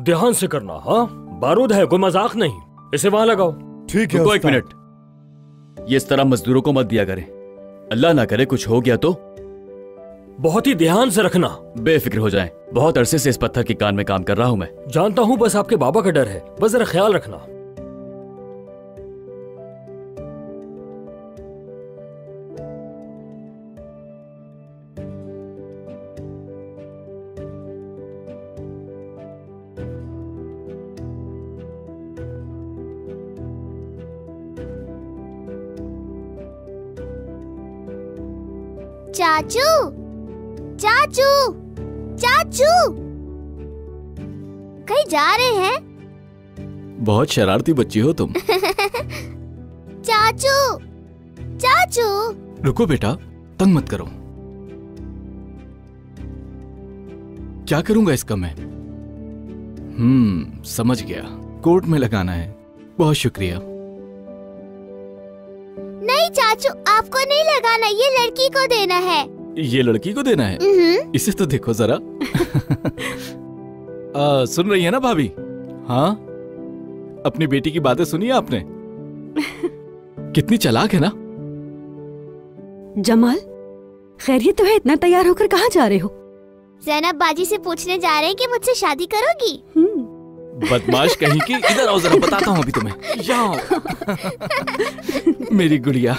ध्यान से करना। हाँ, बारूद है, कोई मजाक नहीं। इसे वहां लगाओ। ठीक है। रुको एक मिनट, ये इस तरह मजदूरों को मत दिया करें। अल्लाह ना करे कुछ हो गया तो। बहुत ही ध्यान से रखना। बेफिक्र हो जाएं। बहुत अरसे से इस पत्थर के कान में काम कर रहा हूं मैं। जानता हूँ, बस आपके बाबा का डर है। बस जरा ख्याल रखना। चाचू, चाचू, चाचू, कहीं जा रहे हैं? बहुत शरारती बच्ची हो तुम। चाचू, चाचू। रुको बेटा, तंग मत करो। क्या करूंगा इसका मैं? समझ गया, कोर्ट में लगाना है। बहुत शुक्रिया। नहीं चाचू, आपको नहीं लगाना, ये लड़की को देना है। ये लड़की को देना है? इसे तो देखो जरा। सुन रही है ना भाभी? हाँ, अपनी बेटी की बातें सुनी आपने? कितनी चालाक है ना। जमाल, खैरियत तो है? इतना तैयार होकर कहाँ जा रहे हो? ज़ैनब बाजी से पूछने जा रहे हैं कि मुझसे शादी करोगी? बदमाश कहीं की। इधर आओ जरा, बताता हूँ अभी तुम्हें। यहाँ मेरी गुड़िया।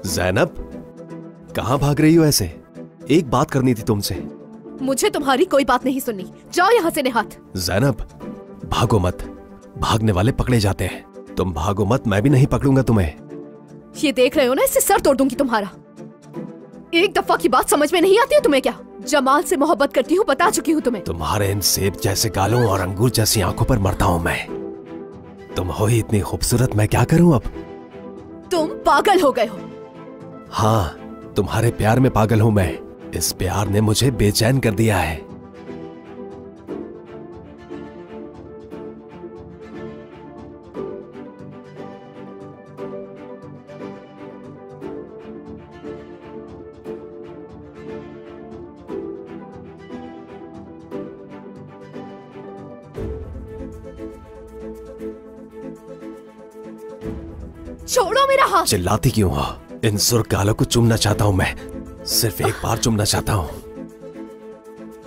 ज़ैनब, कहाँ भाग रही हो ऐसे? एक बात करनी थी तुमसे। मुझे तुम्हारी कोई बात नहीं सुननी। जाओ यहाँ से निहात। ज़ैनब, भागो मत, भागने वाले पकड़े जाते हैं। तुम भागो मत, मैं भी नहीं पकड़ूंगा तुम्हें। ये देख रहे हो ना, इससे सर तोड़ दूंगी तुम्हारा। एक दफा की बात समझ में नहीं आती है तुम्हें क्या? जमाल से मोहब्बत करती हूँ, बता चुकी हूँ तुम्हें। तुम्हारे इन सेब जैसे गालों और अंगूर जैसी आंखों पर मरता हूँ मैं। तुम हो ही इतनी खूबसूरत, मैं क्या करूँ अब? तुम पागल हो गए हो। हाँ, तुम्हारे प्यार में पागल हूँ मैं। इस प्यार ने मुझे बेचैन कर दिया है। छोड़ो मेरा हाथ। चिल्लाती क्यों हो? इन सुर्ख गालों को चूमना चाहता हूँ मैं, सिर्फ एक बार चूमना चाहता हूँ।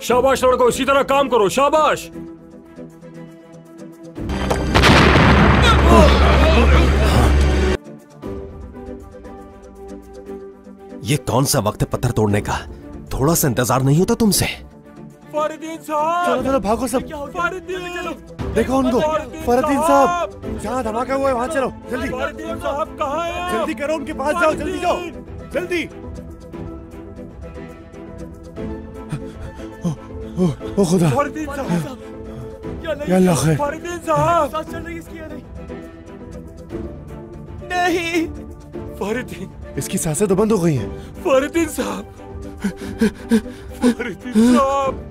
शाबाश लड़को, इसी तरह काम करो। शाबाश। ये कौन सा वक्त है पत्थर तोड़ने का? थोड़ा सा इंतजार नहीं होता तुमसे? फरीदीन साहब, चलो चलो भागो सब। फरीदीन, देखो उनको। फरीदीन साहब, जहाँ धमाका हुआ है वहाँ चलो जल्दी। फरीदीन साहब कहाँ हैं? जल्दी करो, उनके पास जाओ, जल्दी जाओ, जल्दी। ओ खुदा, फरीदीन साहब, या अल्लाह खैर। फरीदीन साहब, नहीं। फरीदीन, इसकी सांसें तो बंद हो गई हैं। फरीदीन साहब, फरीदीन साहब।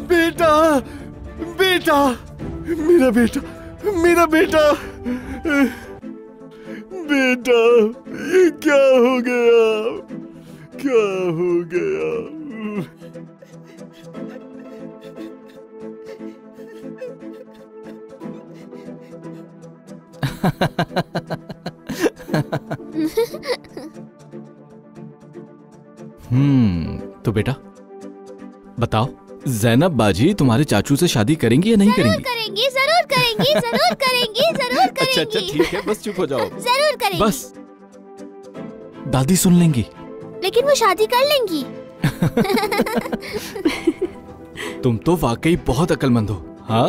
बेटा, बेटा, मेरा बेटा, मेरा बेटा, बेटा, ये क्या हो गया? क्या हो गया? तो बेटा बताओ, ज़ैनब बाजी तुम्हारे चाचू से शादी करेंगी या नहीं करेंगी? करेंगी, जरूर करेंगी, जरूर करेंगी, जरूर करेंगी। अच्छा ठीक है, बस चुप हो जाओ। जरूर करेंगी। बस दादी सुन लेंगी। लेकिन वो शादी कर लेंगी। तुम तो वाकई बहुत अक्लमंद हो। हाँ।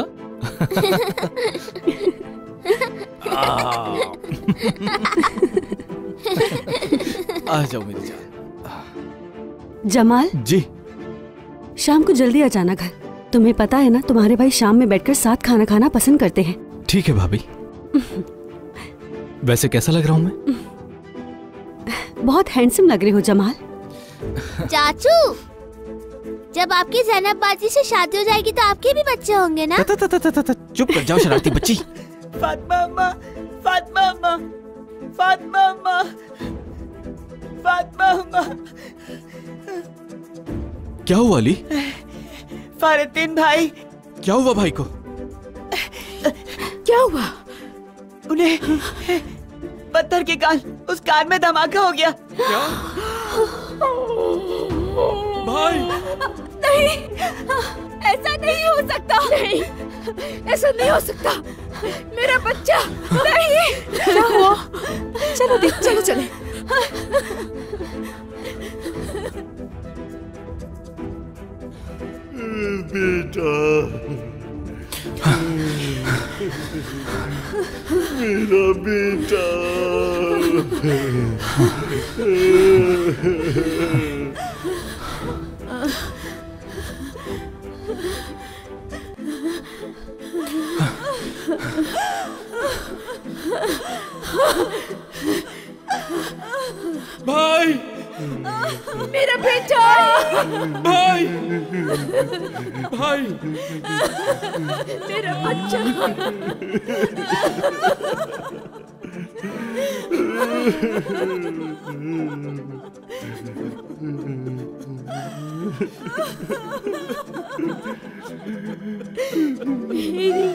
आ जाओ मेरी जान। जमाल जी, शाम को जल्दी आ जाना घर। तुम्हें पता है ना, तुम्हारे भाई शाम में बैठकर साथ खाना खाना पसंद करते हैं। ठीक है भाभी। वैसे कैसा लग रहा हूँ मैं? बहुत हैंडसम लग रहे हो जमाल। चाचू, जब आपकी ज़ैनब बाजी से शादी हो जाएगी तो आपके भी बच्चे होंगे ना? चुप कर जाओ शरारती बच्ची। फातिमा अम्मा, फातिमा अम्मा, फातिमा अम्मा, फातिमा अम्मा। क्या हुआ अली? फरीदुद्दीन भाई। क्या हुआ भाई को? क्या हुआ? उन्हें पत्थर के कारण उस कार में धमाका हो गया। क्या? भाई नहीं, ऐसा नहीं हो सकता। नहीं, ऐसा नहीं हो सकता। मेरा बच्चा नहीं। क्या हुआ? चलो देख, चलो चले। बेटा, मेरा बेटा। भाई, मेरा बेटा। भाई, भाई, मेरा बच्चा। मेरी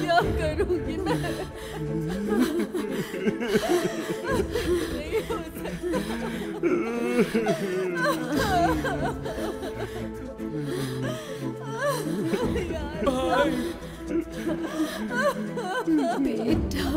क्या करूंगी मैं? नहीं हो सकता। बेटा,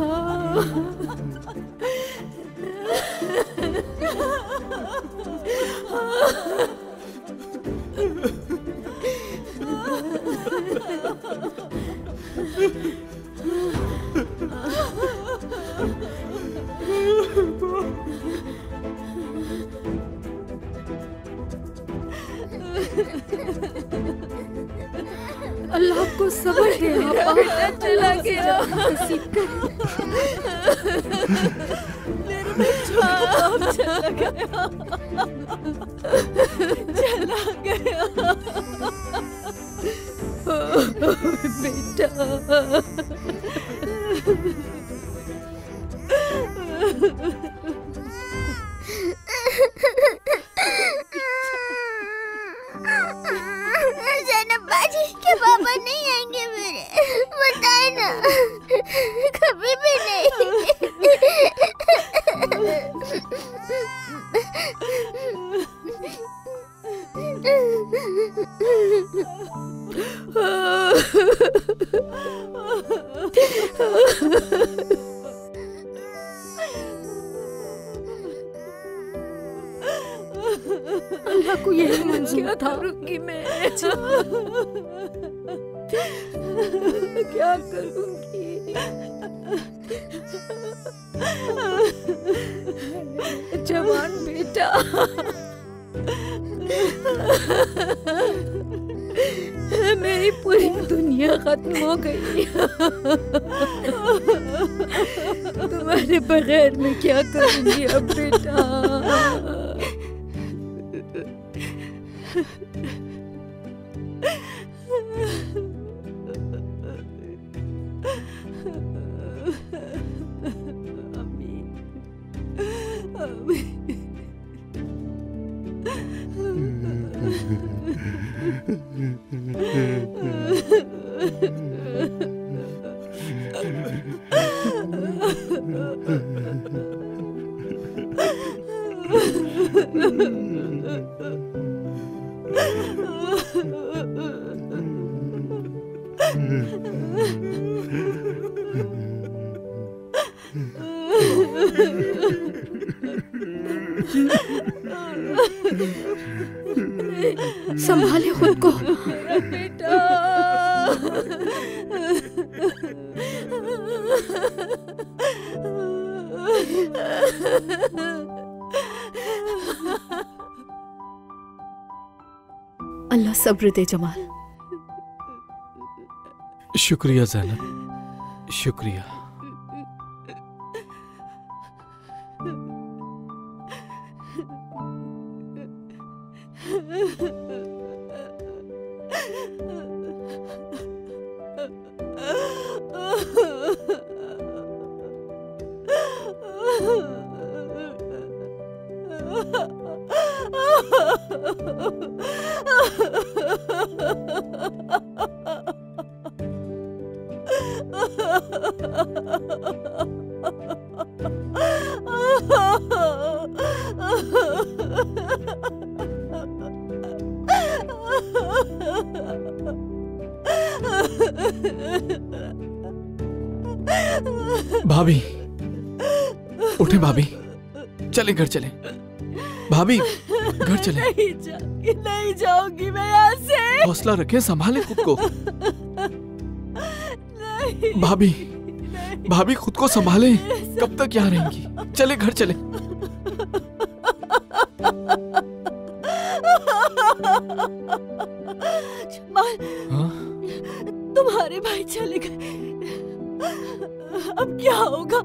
अल्लाह को सब्र दे। बेटा चला गया। मेरा बच्चा चला गया, चला गया। बेटा, ज़ैनब बाजी के पापा नहीं आएंगे मेरे, बताए ना, कभी भी नहीं। अल्लाह को यही मंजूर था। रुकी मैं क्या करूंगी? जवान बेटा, मेरी पूरी दुनिया खत्म हो गई। तुम्हारे बगैर मैं क्या करूंगी अब बेटा? संभाले खुद को। बेटा अल्लाह सब्र दे जमाल। शुक्रिया ज़ैनब, शुक्रिया। भाभी उठे, भाभी चले घर चले। भाभी घर चले। नहीं जाऊंगी मैं यहाँ से। हौसला रखें, संभाले खुद को। भाभी भाभी खुद को संभाले, कब तक यहाँ रहेंगी? चले घर चले। हाँ? तुम्हारे भाई चले गए, अब क्या होगा?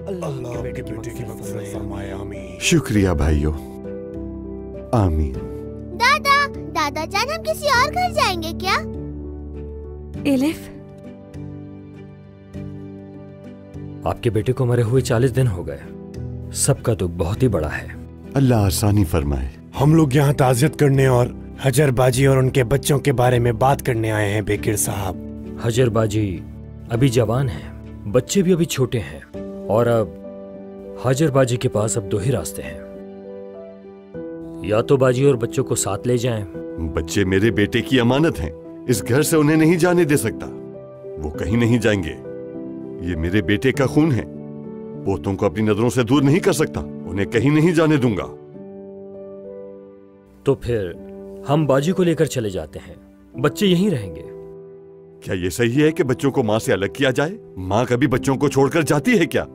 अल्लाह के बेटे की मग़फ़िरत फरमाए, आमीन। शुक्रिया भाइयों, आमीन। दादा, दादा जान हम किसी और घर जाएंगे क्या? एलिफ, आपके बेटे को मरे हुए 40 दिन हो गए। सबका दुख बहुत ही बड़ा है। अल्लाह आसानी फरमाए। हम लोग यहाँ ताज़ियत करने और हजर बाजी और उनके बच्चों के बारे में बात करने आए हैं बेकिर साहब। हजर बाजी अभी जवान हैं, बच्चे भी अभी छोटे हैं, और अब हाजिर बाजी के पास अब 2 ही रास्ते हैं। या तो बाजी और बच्चों को साथ ले जाएं। बच्चे मेरे बेटे की अमानत हैं, इस घर से उन्हें नहीं जाने दे सकता। वो कहीं नहीं जाएंगे। ये मेरे बेटे का खून है, पोतों को अपनी नजरों से दूर नहीं कर सकता। उन्हें कहीं नहीं जाने दूंगा। तो फिर हम बाजी को लेकर चले जाते हैं, बच्चे यहीं रहेंगे। क्या ये सही है कि बच्चों को माँ से अलग किया जाए? माँ कभी बच्चों को छोड़कर जाती है क्या?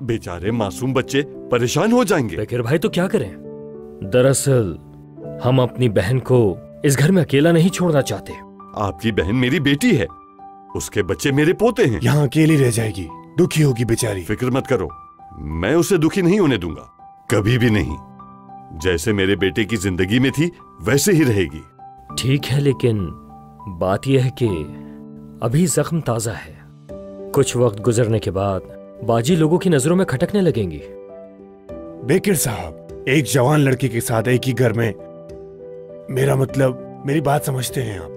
बेचारे मासूम बच्चे परेशान हो जाएंगे। बेकिर भाई तो क्या करें? दरअसल हम अपनी बहन को इस घर में अकेला नहीं छोड़ना चाहते। आपकी बहन मेरी बेटी है, उसके बच्चे मेरे पोते हैं। यहाँ अकेली रह जाएगी, दुखी होगी बेचारी। फिक्र मत करो, मैं उसे दुखी नहीं होने दूंगा, कभी भी नहीं। जैसे मेरे बेटे की जिंदगी में थी वैसे ही रहेगी। ठीक है, लेकिन बात यह है कि अभी जख्म ताजा है। कुछ वक्त गुजरने के बाद बाजी लोगों की नजरों में खटकने लगेंगी। बेकिर साहब, एक जवान लड़की के साथ एक ही घर में, मेरा मतलब, मेरी बात समझते हैं आप?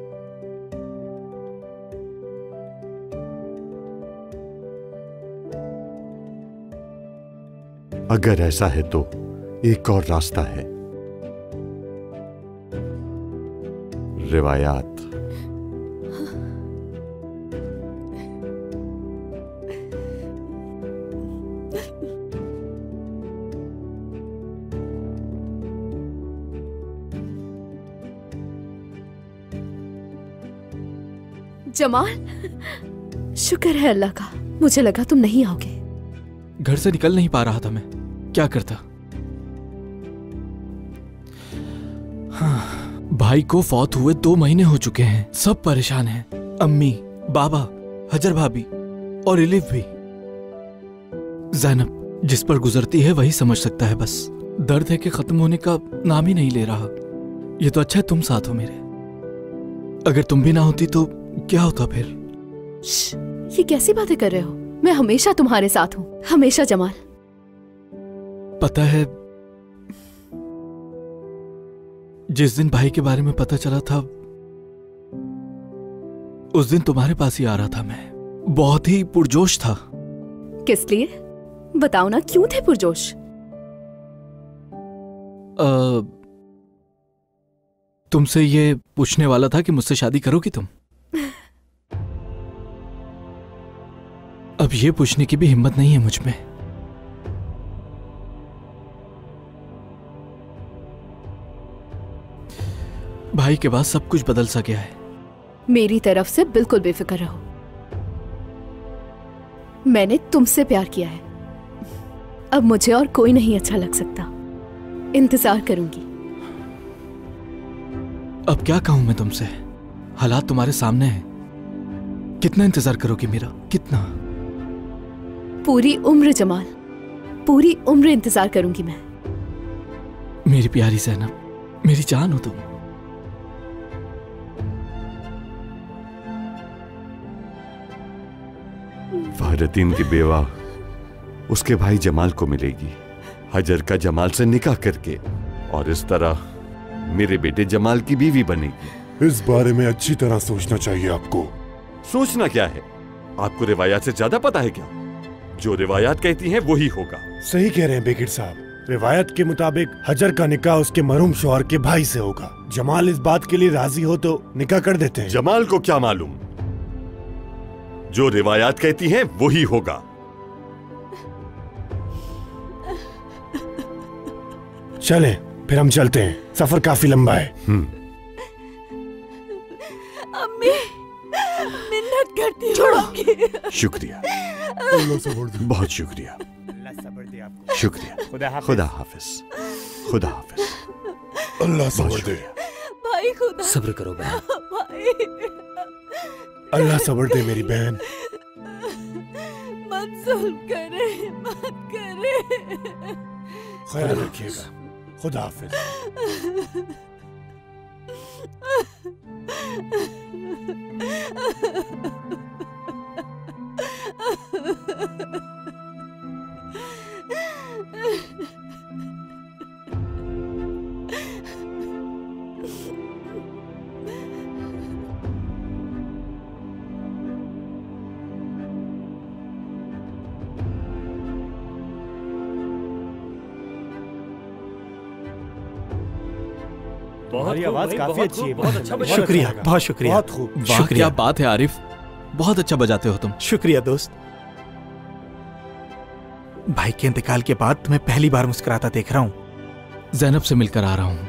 अगर ऐसा है तो एक और रास्ता है। रिवायात। जमाल, शुक्र है अल्लाह का, मुझे लगा तुम नहीं आओगे। घर से निकल नहीं पा रहा था मैं, क्या करता। हाँ, भाई को फौत हुए 2 महीने हो चुके हैं, सब परेशान हैं, अम्मी, बाबा, हजर भाभी और इलिफ भी। ज़ैनब जिस पर गुजरती है वही समझ सकता है, बस दर्द है कि खत्म होने का नाम ही नहीं ले रहा। ये तो अच्छा है तुम साथ हो मेरे, अगर तुम भी ना होती तो क्या होता फिर। ये कैसी बातें कर रहे हो? मैं हमेशा तुम्हारे साथ हूँ, हमेशा जमाल। पता है जिस दिन भाई के बारे में पता चला था उस दिन तुम्हारे पास ही आ रहा था मैं, बहुत ही पुरजोश था। किस लिए? बताओ ना, क्यों थे पुरजोश? तुमसे ये पूछने वाला था कि मुझसे शादी करोगी तुम। अब ये पूछने की भी हिम्मत नहीं है मुझ में। भाई के बाद सब कुछ बदल सा गया है। मेरी तरफ से बिल्कुल बेफिक्र रहो, मैंने तुमसे प्यार किया है, अब मुझे और कोई नहीं अच्छा लग सकता। इंतजार करूंगी। अब क्या कहूं मैं तुमसे, हालात तुम्हारे सामने हैं। कितना इंतजार करोगी मेरा, कितना? पूरी उम्र जमाल, पूरी उम्र इंतजार करूंगी मैं। मेरी प्यारी ज़ैनब, मेरी जान हो तुम। फहरदीन की बेवा उसके भाई जमाल को मिलेगी, हजर का जमाल से निकाह करके, और इस तरह मेरे बेटे जमाल की बीवी बनेगी। इस बारे में अच्छी तरह सोचना चाहिए आपको। सोचना क्या है? आपको रिवायात से ज्यादा पता है क्या? जो रिवायात कहती हैं वही होगा। सही कह रहे हैं बेकिर साहब, रिवायत के मुताबिक हजर का निकाह उसके मरहूम शौहर के भाई से होगा। जमाल इस बात के लिए राजी हो तो निकाह कर देते हैं। जमाल को क्या मालूम, जो रिवायात कहती हैं वही होगा। चलें, फिर हम चलते हैं, सफर काफी लंबा है। अम्मी, मिन्नत करती हूँ। शुक्रिया, बहुत शुक्रिया, शुक्रिया। खुदा हाफिज, खुदा हाफिज। अल्लाह सब्र दे भाई, खुदा सब्र करो बहन। भाई, अल्लाह सब्र दे मेरी बहन। मत जुल्म करे, मत करे। ख्याल रखिएगा, खुदा हाफिज। बहुत आवाज काफी अच्छी है, बहुत अच्छा बजा। शुक्रिया, बहुत शुक्रिया। बहुत खूब। वाह क्या बात है आरिफ, बहुत अच्छा बजाते हो तुम। शुक्रिया दोस्त। भाई के इंतकाल के बाद तुम्हें पहली बार मुस्कुराता देख रहा हूँ। ज़ैनब से मिलकर आ रहा हूँ,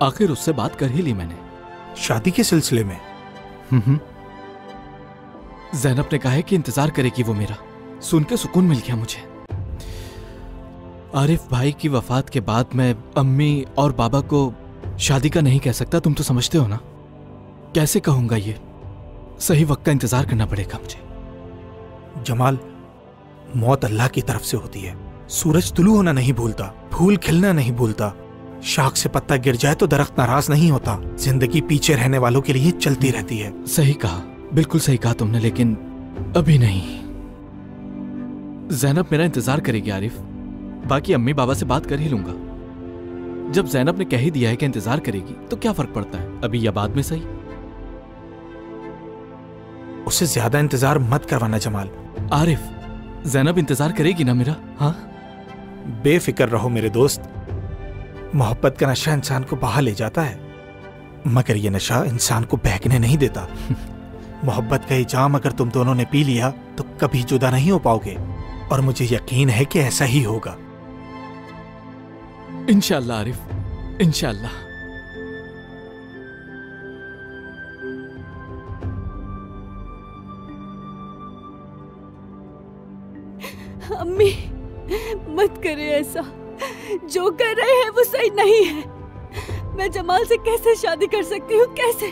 आखिर उससे बात कर ही ली मैंने। शादी के सिलसिले में? ज़ैनब ने कहा है कि इंतजार करेगी वो मेरा। सुन के सुकून मिल गया मुझे। आरिफ भाई की वफात के बाद मैं अम्मी और बाबा को शादी का नहीं कह सकता, तुम तो समझते हो ना। कैसे कहूंगा ये, सही वक्त का इंतजार करना पड़ेगा मुझे। जमाल, मौत अल्लाह की तरफ से होती है। सूरज तुलू होना नहीं भूलता, फूल खिलना नहीं भूलता, शाख से पत्ता गिर जाए तो दरख्त नाराज नहीं होता। जिंदगी पीछे रहने वालों के लिए चलती रहती है। सही कहा, बिल्कुल सही कहा तुमने, लेकिन अभी नहीं। ज़ैनब मेरा इंतजार करेगी आरिफ, बाकी अम्मी बाबा से बात कर ही लूंगा। जब ज़ैनब ने कह ही दिया है कि इंतजार करेगी तो क्या फर्क पड़ता है, अभी या बाद में सही। उससे ज्यादा इंतजार मत करवाना जमाल। आरिफ, ज़ैनब इंतजार करेगी ना मेरा? हाँ, बेफिक्र रहो मेरे दोस्त। मोहब्बत का नशा इंसान को बहा ले जाता है, मगर यह नशा इंसान को बहकने नहीं देता। मोहब्बत का ये जाम अगर तुम दोनों ने पी लिया तो कभी जुदा नहीं हो पाओगे, और मुझे यकीन है कि ऐसा ही होगा। इंशाअल्लाह आरिफ, इंशाअल्लाह। अम्मी मत करे ऐसा, जो कर रहे हैं वो सही नहीं है। मैं जमाल से कैसे शादी कर सकती हूँ, कैसे?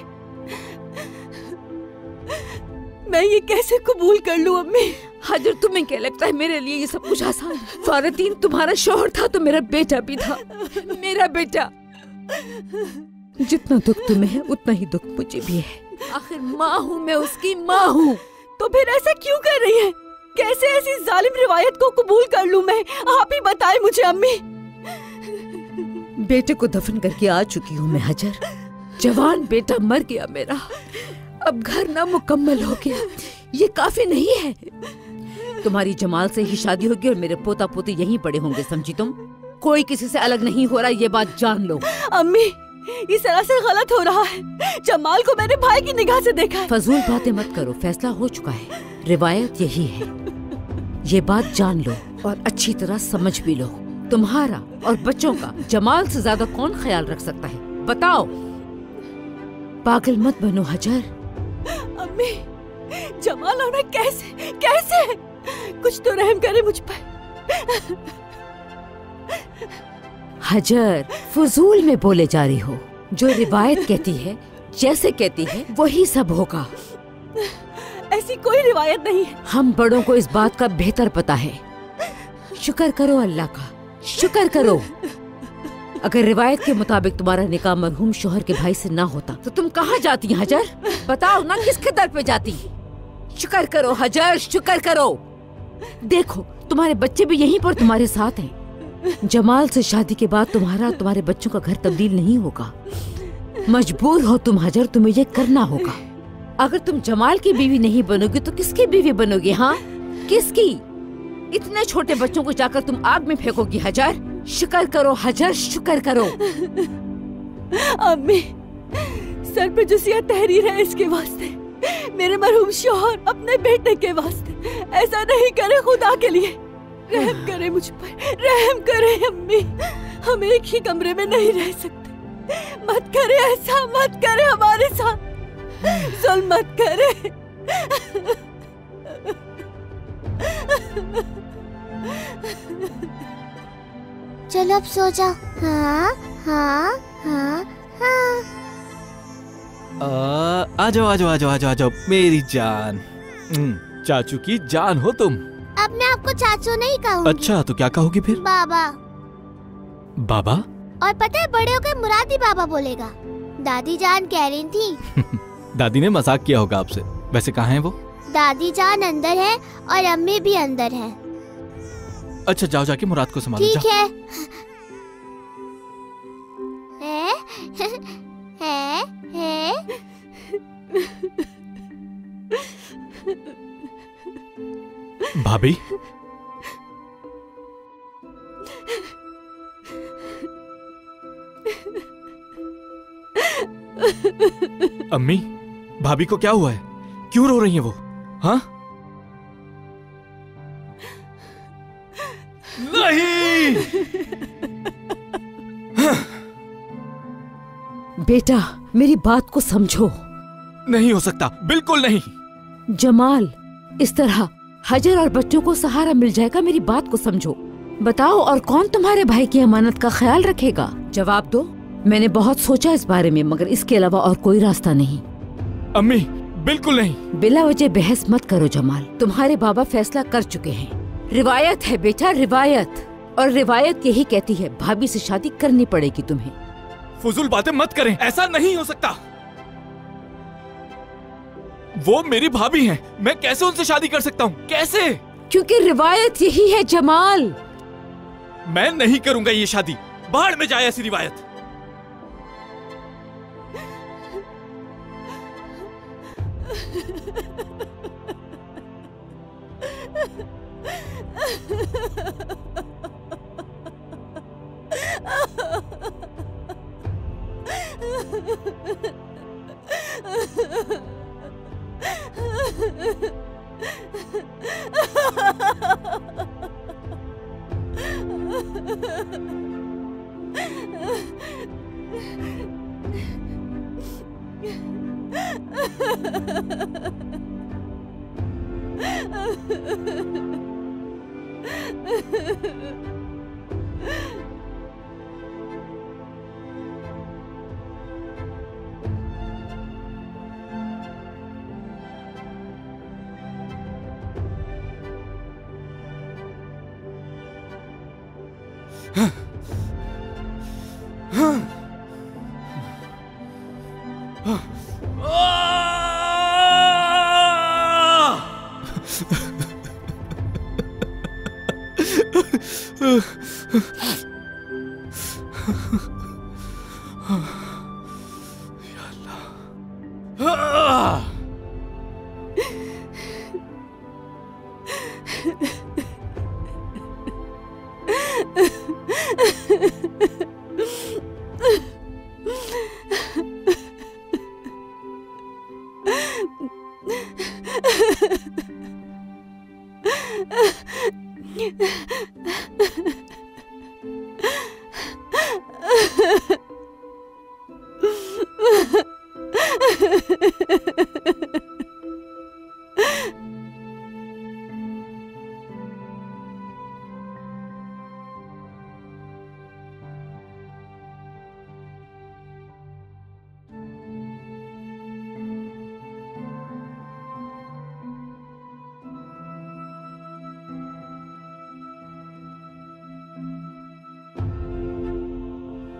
मैं ये कैसे कबूल कर लूं अम्मी? हाजिर, तुम्हें क्या लगता है मेरे लिए ये सब कुछ आसान है? फारतीन तुम्हारा शौहर था तो मेरा बेटा भी था, मेरा बेटा। जितना दुख तुम्हें है उतना ही दुख मुझे भी है। आखिर माँ हूँ मैं, उसकी माँ हूँ। तो फिर ऐसा क्यों कर रही है? कैसे ऐसी जालिम रिवायत को कबूल कर लूं मैं? आप ही बताएं मुझे अम्मी। बेटे को दफन करके आ चुकी हूँ मैं हजर। जवान बेटा मर गया मेरा, अब घर ना मुकम्मल हो गया, ये काफी नहीं है। तुम्हारी जमाल से ही शादी होगी और मेरे पोता पोती यहीं पड़े होंगे, समझी तुम? कोई किसी से अलग नहीं हो रहा, ये बात जान लो। अम्मी इस तरह से गलत हो रहा है। जमाल को मैंने भाई की निगाह से देखा है। फजूल बातें मत करो, फैसला हो चुका है, रिवायत यही है, ये बात जान लो और अच्छी तरह समझ भी लो। तुम्हारा और बच्चों का जमाल से ज्यादा कौन ख्याल रख सकता है, बताओ? पागल मत बनो हजर। अम्मी जमाल होना कैसे कैसे? कुछ तो रहम करे मुझ पर। हजर, फजूल में बोले जा रही हो। जो रिवायत कहती है, जैसे कहती है वही सब होगा। ऐसी कोई रिवायत नहीं है। हम बड़ों को इस बात का बेहतर पता है। शुक्र करो अल्लाह का, शुक्र करो। अगर रिवायत के मुताबिक तुम्हारा निकाह मरहूम शोहर के भाई से ना होता तो तुम कहाँ जाती हजर? बताओ ना, किसके दर पे जाती? शुक्र करो हजर, शुक्र करो। देखो तुम्हारे बच्चे भी यहीं पर तुम्हारे साथ हैं। जमाल से शादी के बाद तुम्हारा तुम्हारे बच्चों का घर तब्दील नहीं होगा। मजबूर हो तुम हजर, तुम्हें ये करना होगा। अगर तुम जमाल की बीवी नहीं बनोगी तो किसकी बीवी बनोगी? हाँ, किसकी? इतने छोटे बच्चों को जाकर तुम आग में फेंकोगी हजर? शुक्र करो हजर, शुक्र करो। अम्मी सर पे जो सिया तहरीर है इसके वास्ते, मेरे मरहूम शौहर अपने बेटे के वास्ते, ऐसा नहीं करे खुदा के लिए। रहम करे मुझ पर, रहम करे अम्मी। हम एक ही कमरे में नहीं रह सकते। मत करे ऐसा, मत करे हमारे साथ, जुल्म मत करे। चलो अब सो जाओ। हाँ हाँ हाँ हाँ। आ जाओ आ जाओ आ जाओ आ जाओ आ जाओ मेरी जान। चाचू की जान हो तुम। अब मैं आपको चाचू नहीं कहूँगी। अच्छा, तो क्या कहोगी फिर? बाबा। बाबा? और पता है बड़े होकर मुरादी बाबा बोलेगा। दादी जान कह रही थी। दादी ने मजाक किया होगा आपसे। वैसे कहाँ है वो? दादी जान अंदर है और अम्मी भी अंदर है। अच्छा जाओ, जाके मुराद को संभालो। ठीक है। है? भाभी, अम्मी, भाभी को क्या हुआ है? क्यों रो रही हैं वो? हाँ? नहीं! बेटा मेरी बात को समझो। नहीं हो सकता, बिल्कुल नहीं। जमाल, इस तरह हजर और बच्चों को सहारा मिल जाएगा, मेरी बात को समझो। बताओ और कौन तुम्हारे भाई की अमानत का ख्याल रखेगा? जवाब दो। मैंने बहुत सोचा इस बारे में, मगर इसके अलावा और कोई रास्ता नहीं। अम्मी, बिल्कुल नहीं। बिला वजह बहस मत करो जमाल, तुम्हारे बाबा फैसला कर चुके हैं। रिवायत है बेटा, रिवायत, और रिवायत यही कहती है भाभी से शादी करनी पड़ेगी तुम्हें। फजूल बातें मत करें, ऐसा नहीं हो सकता। वो मेरी भाभी हैं, मैं कैसे उनसे शादी कर सकता हूँ? कैसे? क्योंकि रिवायत यही है जमाल। मैं नहीं करूंगा ये शादी, बाहर में जाए ऐसी रिवायत।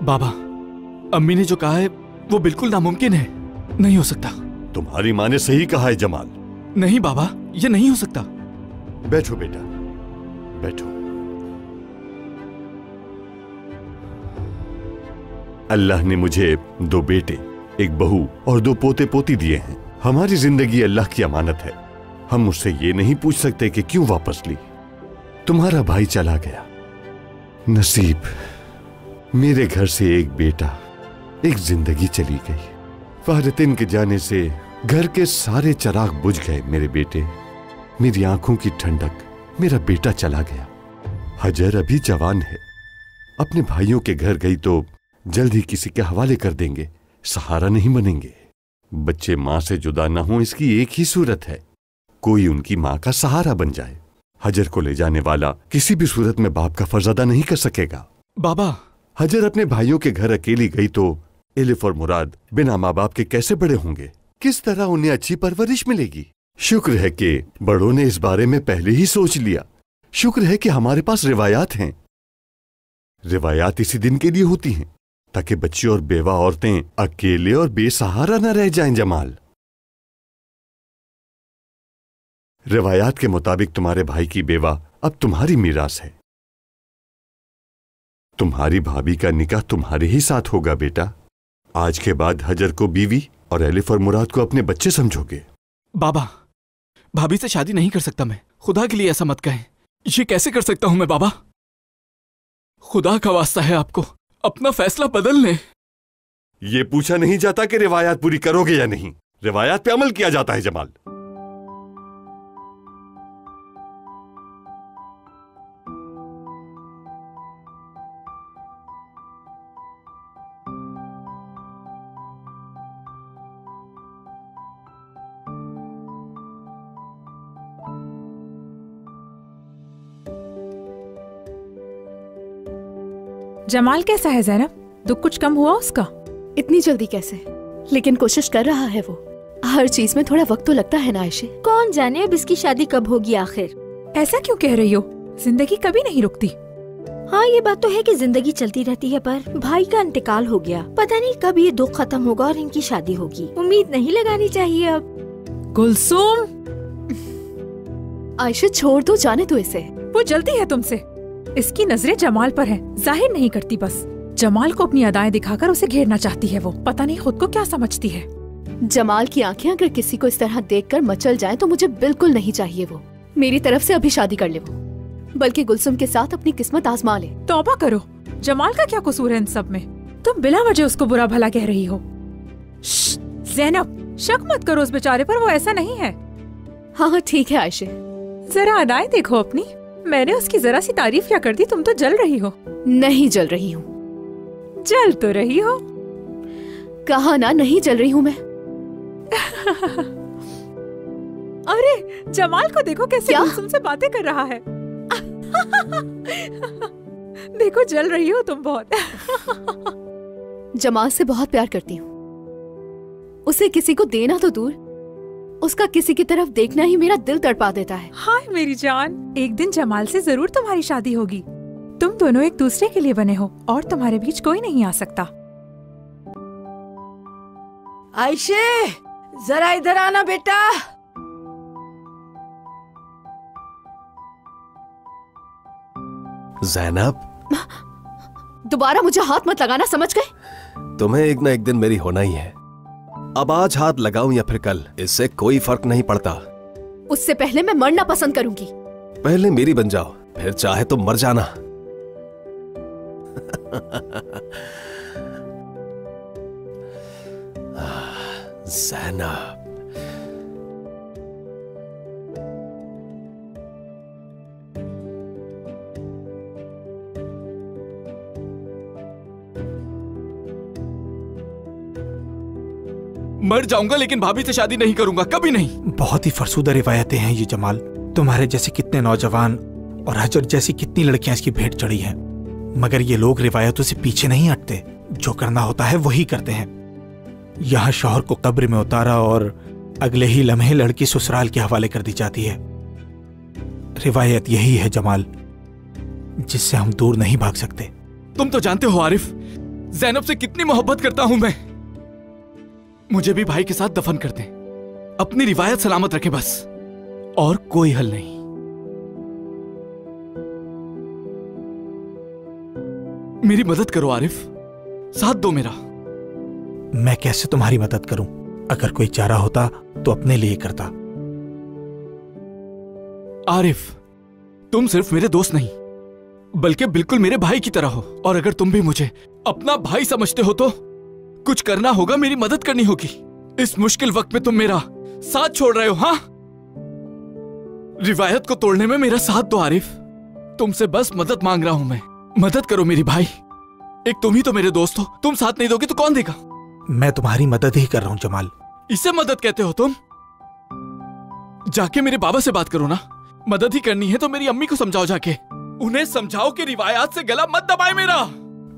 बाबा, अम्मी ने जो कहा है वो बिल्कुल नामुमकिन है। नहीं हो सकता। तुम्हारी माँ ने सही कहा है जमाल। नहीं बाबा, ये नहीं हो सकता। बैठो बेटा, बैठो। अल्लाह ने मुझे 2 बेटे, एक बहू और 2 पोते पोती दिए हैं। हमारी जिंदगी अल्लाह की अमानत है। हम उससे ये नहीं पूछ सकते कि क्यों वापस ली। तुम्हारा भाई चला गया, नसीब। मेरे घर से एक बेटा, एक जिंदगी चली गई। फहरतिन के जाने से घर के सारे चिराग बुझ गए। मेरे बेटे, मेरी आंखों की ठंडक, मेरा बेटा चला गया। हजर अभी जवान है, अपने भाइयों के घर गई तो जल्द ही किसी के हवाले कर देंगे, सहारा नहीं बनेंगे। बच्चे मां से जुदा ना हो, इसकी एक ही सूरत है, कोई उनकी मां का सहारा बन जाए। हजर को ले जाने वाला किसी भी सूरत में बाप का फर्ज अदा नहीं कर सकेगा। बाबा, हजर अपने भाइयों के घर अकेली गई तो एलिफ और मुराद बिना माँ बाप के कैसे बड़े होंगे? किस तरह उन्हें अच्छी परवरिश मिलेगी? शुक्र है कि बड़ों ने इस बारे में पहले ही सोच लिया। शुक्र है कि हमारे पास रिवायात हैं। रिवायात इसी दिन के लिए होती हैं ताकि बच्चे और बेवा औरतें अकेले और बेसहारा न रह जाएं। जमाल, रिवायात के मुताबिक तुम्हारे भाई की बेवा अब तुम्हारी मीरास है। तुम्हारी भाभी का निकाह तुम्हारे ही साथ होगा बेटा। आज के बाद हजर को बीवी और एलिफ और मुराद को अपने बच्चे समझोगे। बाबा, भाभी से शादी नहीं कर सकता मैं। खुदा के लिए ऐसा मत कहें। ये कैसे कर सकता हूं मैं बाबा? खुदा का वास्ता है आपको अपना फैसला बदल लें। ये पूछा नहीं जाता कि रिवायात पूरी करोगे या नहीं, रिवायात पे अमल किया जाता है जमाल। जमाल कैसा है ज़ैनब? दुख कुछ कम हुआ उसका? इतनी जल्दी कैसे, लेकिन कोशिश कर रहा है वो। हर चीज में थोड़ा वक्त तो लगता है ना आयशे। कौन जाने अब इसकी शादी कब होगी आखिर। ऐसा क्यों कह रही हो? जिंदगी कभी नहीं रुकती। हाँ, ये बात तो है कि जिंदगी चलती रहती है, पर भाई का इंतकाल हो गया। पता नहीं कब ये दुख खत्म होगा और इनकी शादी होगी। उम्मीद नहीं लगानी चाहिए अब। कुलसूम, आयशे छोड़ दो, जाने दो इसे। वो जलती है तुमसे। इसकी नजरें जमाल पर है, जाहिर नहीं करती। बस जमाल को अपनी अदाएं दिखाकर उसे घेरना चाहती है वो। पता नहीं खुद को क्या समझती है। जमाल की आंखें अगर किसी को इस तरह देखकर मचल जाएं तो मुझे बिल्कुल नहीं चाहिए वो। मेरी तरफ से अभी शादी कर ले वो, बल्कि गुलसुम के साथ अपनी किस्मत आजमा ले। तौबा करो, जमाल का क्या कसूर है इन सब में? तुम बिला वजह उसको बुरा भला कह रही हो। ज़ैनब, शक मत करो उस बेचारे पर, वो ऐसा नहीं है। हाँ ठीक है आयशे। जरा अदाएं देखो अपनी। मैंने उसकी जरा सी तारीफ क्या कर दी, तुम तो जल रही हो। नहीं जल रही हूँ। जल तो रही हो। कहा ना नहीं जल रही हूँ मैं। अरे जमाल को देखो कैसे गुलसुम से बातें कर रहा है। देखो जल रही हो तुम बहुत। जमाल से बहुत प्यार करती हूँ। उसे किसी को देना तो दूर, उसका किसी की तरफ देखना ही मेरा दिल तड़पा देता है। हाय मेरी जान, एक दिन जमाल से जरूर तुम्हारी शादी होगी। तुम दोनों एक दूसरे के लिए बने हो और तुम्हारे बीच कोई नहीं आ सकता। आयशे, जरा इधर आना बेटा। ज़ैनब, दोबारा मुझे हाथ मत लगाना, समझ गए? तुम्हें एक ना एक दिन मेरी होना ही है। अब आज हाथ लगाऊं या फिर कल, इससे कोई फर्क नहीं पड़ता। उससे पहले मैं मरना पसंद करूंगी। पहले मेरी बन जाओ, फिर चाहे तो मर जाना। ज़ैनब, मर जाऊंगा लेकिन भाभी से शादी नहीं करूंगा, कभी नहीं। बहुत ही फरसूदा रिवायतें हैं ये जमाल। तुम्हारे जैसे कितने नौजवान और हजर जैसी कितनी लड़कियां इसकी भेंट चढ़ी हैं, मगर ये लोग रिवायतों से पीछे नहीं हटते। जो करना होता है वही करते हैं। यहाँ शौहर को कब्र में उतारा और अगले ही लम्हे लड़की ससुराल के हवाले कर दी जाती है। रिवायत यही है जमाल, जिससे हम दूर नहीं भाग सकते। तुम तो जानते हो आरिफ, ज़ैनब से कितनी मोहब्बत करता हूं मैं। मुझे भी भाई के साथ दफन कर दें, अपनी रिवायत सलामत रखें बस, और कोई हल नहीं। मेरी मदद करो आरिफ, साथ दो मेरा। मैं कैसे तुम्हारी मदद करूं? अगर कोई चारा होता तो अपने लिए करता। आरिफ, तुम सिर्फ मेरे दोस्त नहीं बल्कि बिल्कुल मेरे भाई की तरह हो, और अगर तुम भी मुझे अपना भाई समझते हो तो कुछ करना होगा, मेरी मदद करनी होगी। इस मुश्किल वक्त में तुम मेरा साथ छोड़ रहे हो। हाँ, रिवायत को तोड़ने में मेरा साथ दो आरिफ, तुमसे बस मदद मांग रहा हूं मैं। मदद करो मेरी भाई, एक तुम ही तो मेरे दोस्त हो। तुम साथ नहीं दोगे तो कौन देगा? मैं तुम्हारी मदद ही कर रहा हूं जमाल। इसे मदद कहते हो तुम? जाके मेरे बाबा से बात करो ना। मदद ही करनी है तो मेरी अम्मी को समझाओ, जाके उन्हें समझाओ कि रिवायात से गला मत दबाए मेरा।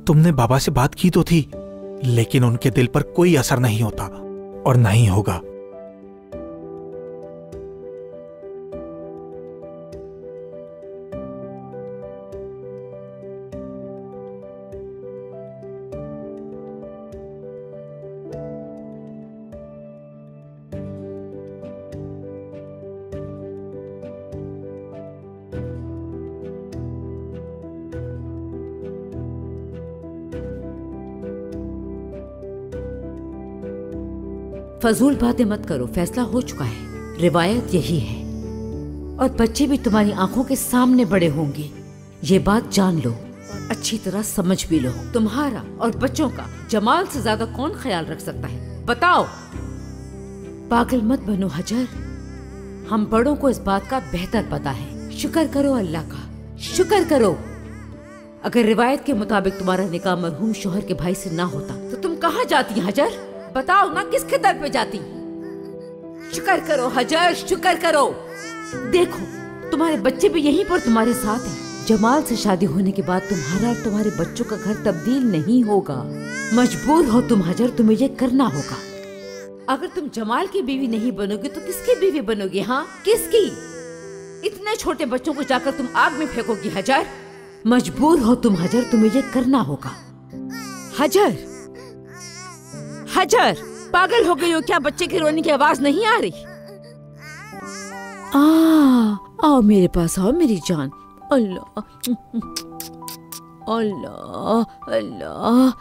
तुमने बाबा से बात की तो थी, लेकिन उनके दिल पर कोई असर नहीं होता और नहीं होगा। फजूल बातें मत करो, फैसला हो चुका है। रिवायत यही है और बच्चे भी तुम्हारी आंखों के सामने बड़े होंगे। ये बात जान लो, अच्छी तरह समझ भी लो। तुम्हारा और बच्चों का जमाल से ज्यादा कौन ख्याल रख सकता है, बताओ? पागल मत बनो हजर, हम बड़ों को इस बात का बेहतर पता है। शुक्र करो अल्लाह का, शुक्र करो। अगर रिवायत के मुताबिक तुम्हारा निकाह मरहूम शोहर के भाई से ना होता तो तुम कहाँ जाती हजर? बताओ ना, किसके दर पे जाती? शुक्र करो हजर, शुक्र करो। देखो, तुम्हारे बच्चे भी यहीं पर तुम्हारे साथ हैं। जमाल से शादी होने के बाद तुम्हारा और तुम्हारे बच्चों का घर तब्दील नहीं होगा। मजबूर हो तुम हजर, तुम्हें ये करना होगा। अगर तुम जमाल की बीवी नहीं बनोगे तो किसकी बीवी बनोगी? हाँ, किसकी? इतने छोटे बच्चों को जाकर तुम आग में फेंकोगी हजर? मजबूर हो तुम हजर, तुम्हें ये करना होगा। हजर, हजर, पागल हो गई हो क्या? बच्चे की रोने की आवाज नहीं आ रही? आओ मेरे पास, आओ मेरी जान। अल्लाह अल्लाह अल्लाह।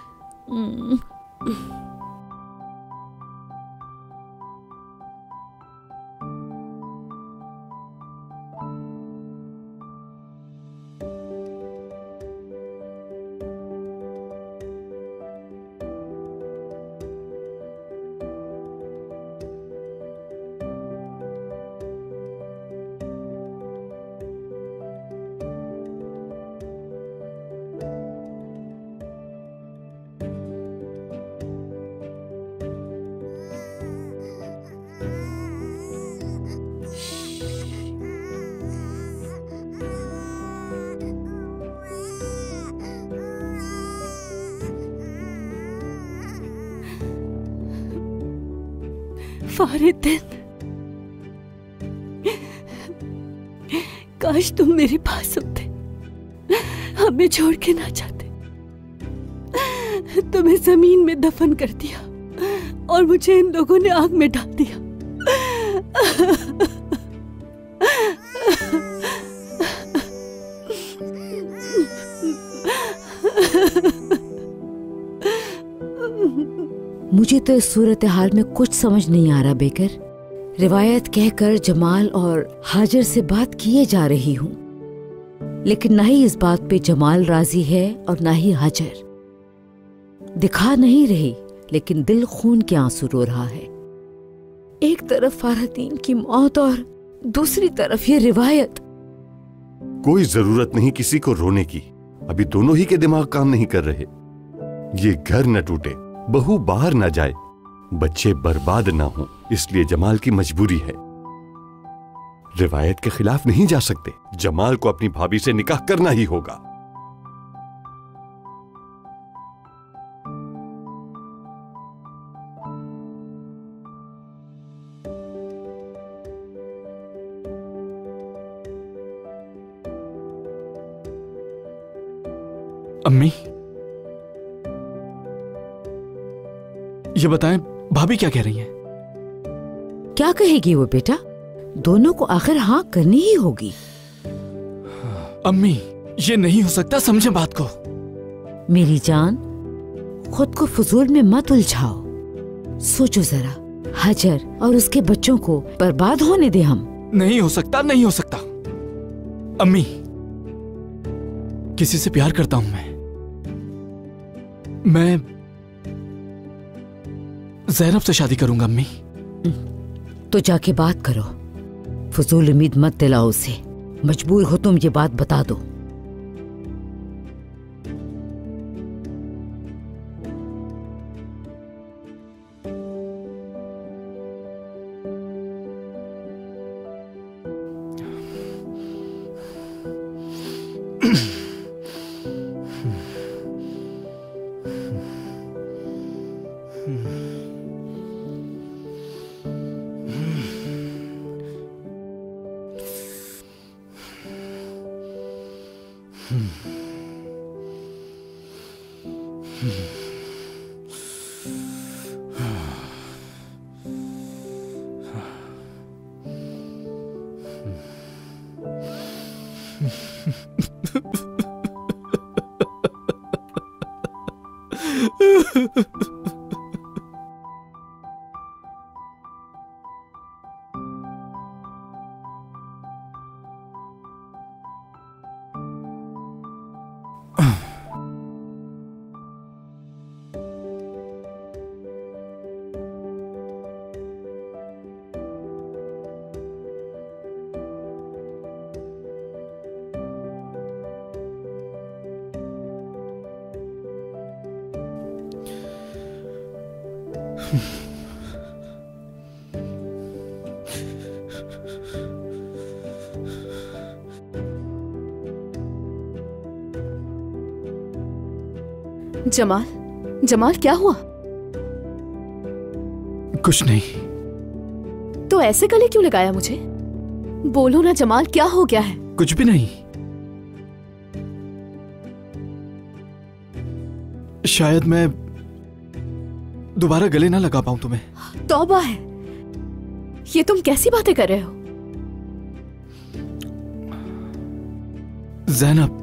फारिद्दीन, काश तुम मेरे पास होते, हमें छोड़ के ना जाते। तुम्हें जमीन में दफन कर दिया और मुझे इन लोगों ने आग में डाल दिया। मुझे तो इस सूरत हाल में कुछ समझ नहीं आ रहा बेकर। रिवायत कहकर जमाल और हाजिर से बात किए जा रही हूँ, लेकिन ना ही इस बात पे जमाल राजी है और ना ही हाजिर। दिखा नहीं रही, लेकिन दिल खून के आंसू रो रहा है। एक तरफ फारहदीन की मौत और दूसरी तरफ ये रिवायत। कोई जरूरत नहीं किसी को रोने की, अभी दोनों ही के दिमाग काम नहीं कर रहे। ये घर न टूटे, बहू बाहर न जाए, बच्चे बर्बाद ना हो, इसलिए जमाल की मजबूरी है। रिवायत के खिलाफ नहीं जा सकते, जमाल को अपनी भाभी से निकाह करना ही होगा। अम्मी, ये बताएं भाभी क्या कह रही हैं? क्या कहेगी वो बेटा? दोनों को आखिर हाँ करनी ही होगी। अम्मी, ये नहीं हो सकता, समझे बात को। मेरी जान, खुद को फजूल में मत उलझाओ। सोचो जरा, हजर और उसके बच्चों को बर्बाद होने दे हम। नहीं हो सकता, नहीं हो सकता। अम्मी, किसी से प्यार करता हूं मैं ज़ैनब से शादी करूंगा अम्मी। तो जाके बात करो, फजूल उम्मीद मत दिलाओ उसे। मजबूर हो तुम, ये बात बता दो। जमाल, जमाल क्या हुआ? कुछ नहीं। तो ऐसे गले क्यों लगाया मुझे? बोलो ना जमाल, क्या हो गया है? कुछ भी नहीं। शायद मैं दोबारा गले ना लगा पाऊं तुम्हें। तौबा है, ये तुम कैसी बातें कर रहे हो? ज़ैनब,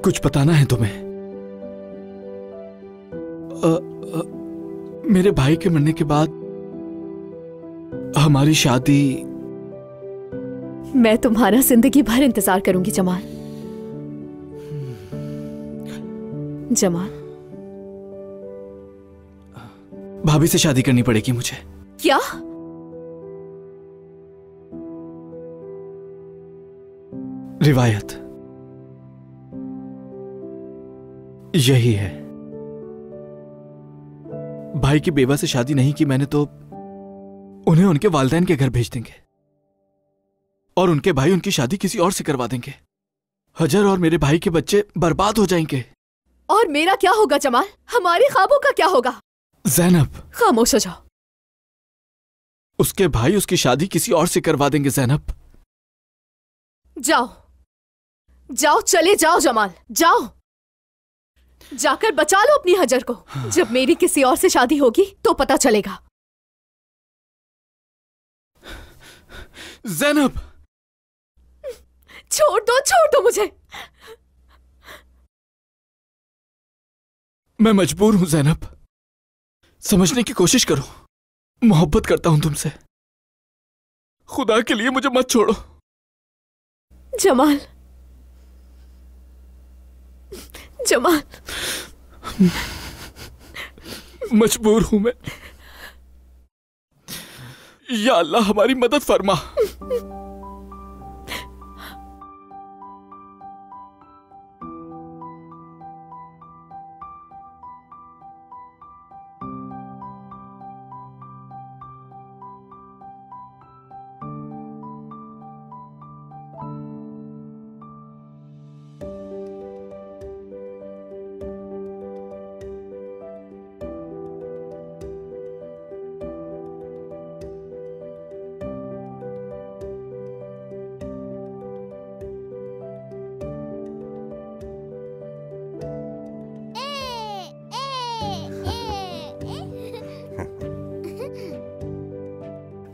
कुछ बताना है तुम्हें। मेरे भाई के मरने के बाद हमारी शादी। मैं तुम्हारा जिंदगी भर इंतजार करूंगी जमाल। जमाल, भाभी से शादी करनी पड़ेगी मुझे। क्या? रिवायत यही है। भाई की बेवा से शादी नहीं की मैंने तो उन्हें उनके वालिदैन के घर भेज देंगे और उनके भाई उनकी शादी किसी और से करवा देंगे। हजर और मेरे भाई के बच्चे बर्बाद हो जाएंगे। और मेरा क्या होगा जमाल? हमारे ख्वाबों का क्या होगा? ज़ैनब, खामोश हो जाओ। उसके भाई उसकी शादी किसी और से करवा देंगे ज़ैनब। जाओ जाओ, चले जाओ जमाल, जाओ जाकर बचा लो अपनी हजर को। जब मेरी किसी और से शादी होगी तो पता चलेगा। ज़ैनब, छोड़ दो मुझे। मैं मजबूर हूं ज़ैनब, समझने की कोशिश करो। मोहब्बत करता हूं तुमसे, खुदा के लिए मुझे मत छोड़ो। जमाल, जमाल, मजबूर हूं मैं। या अल्लाह हमारी मदद फरमा।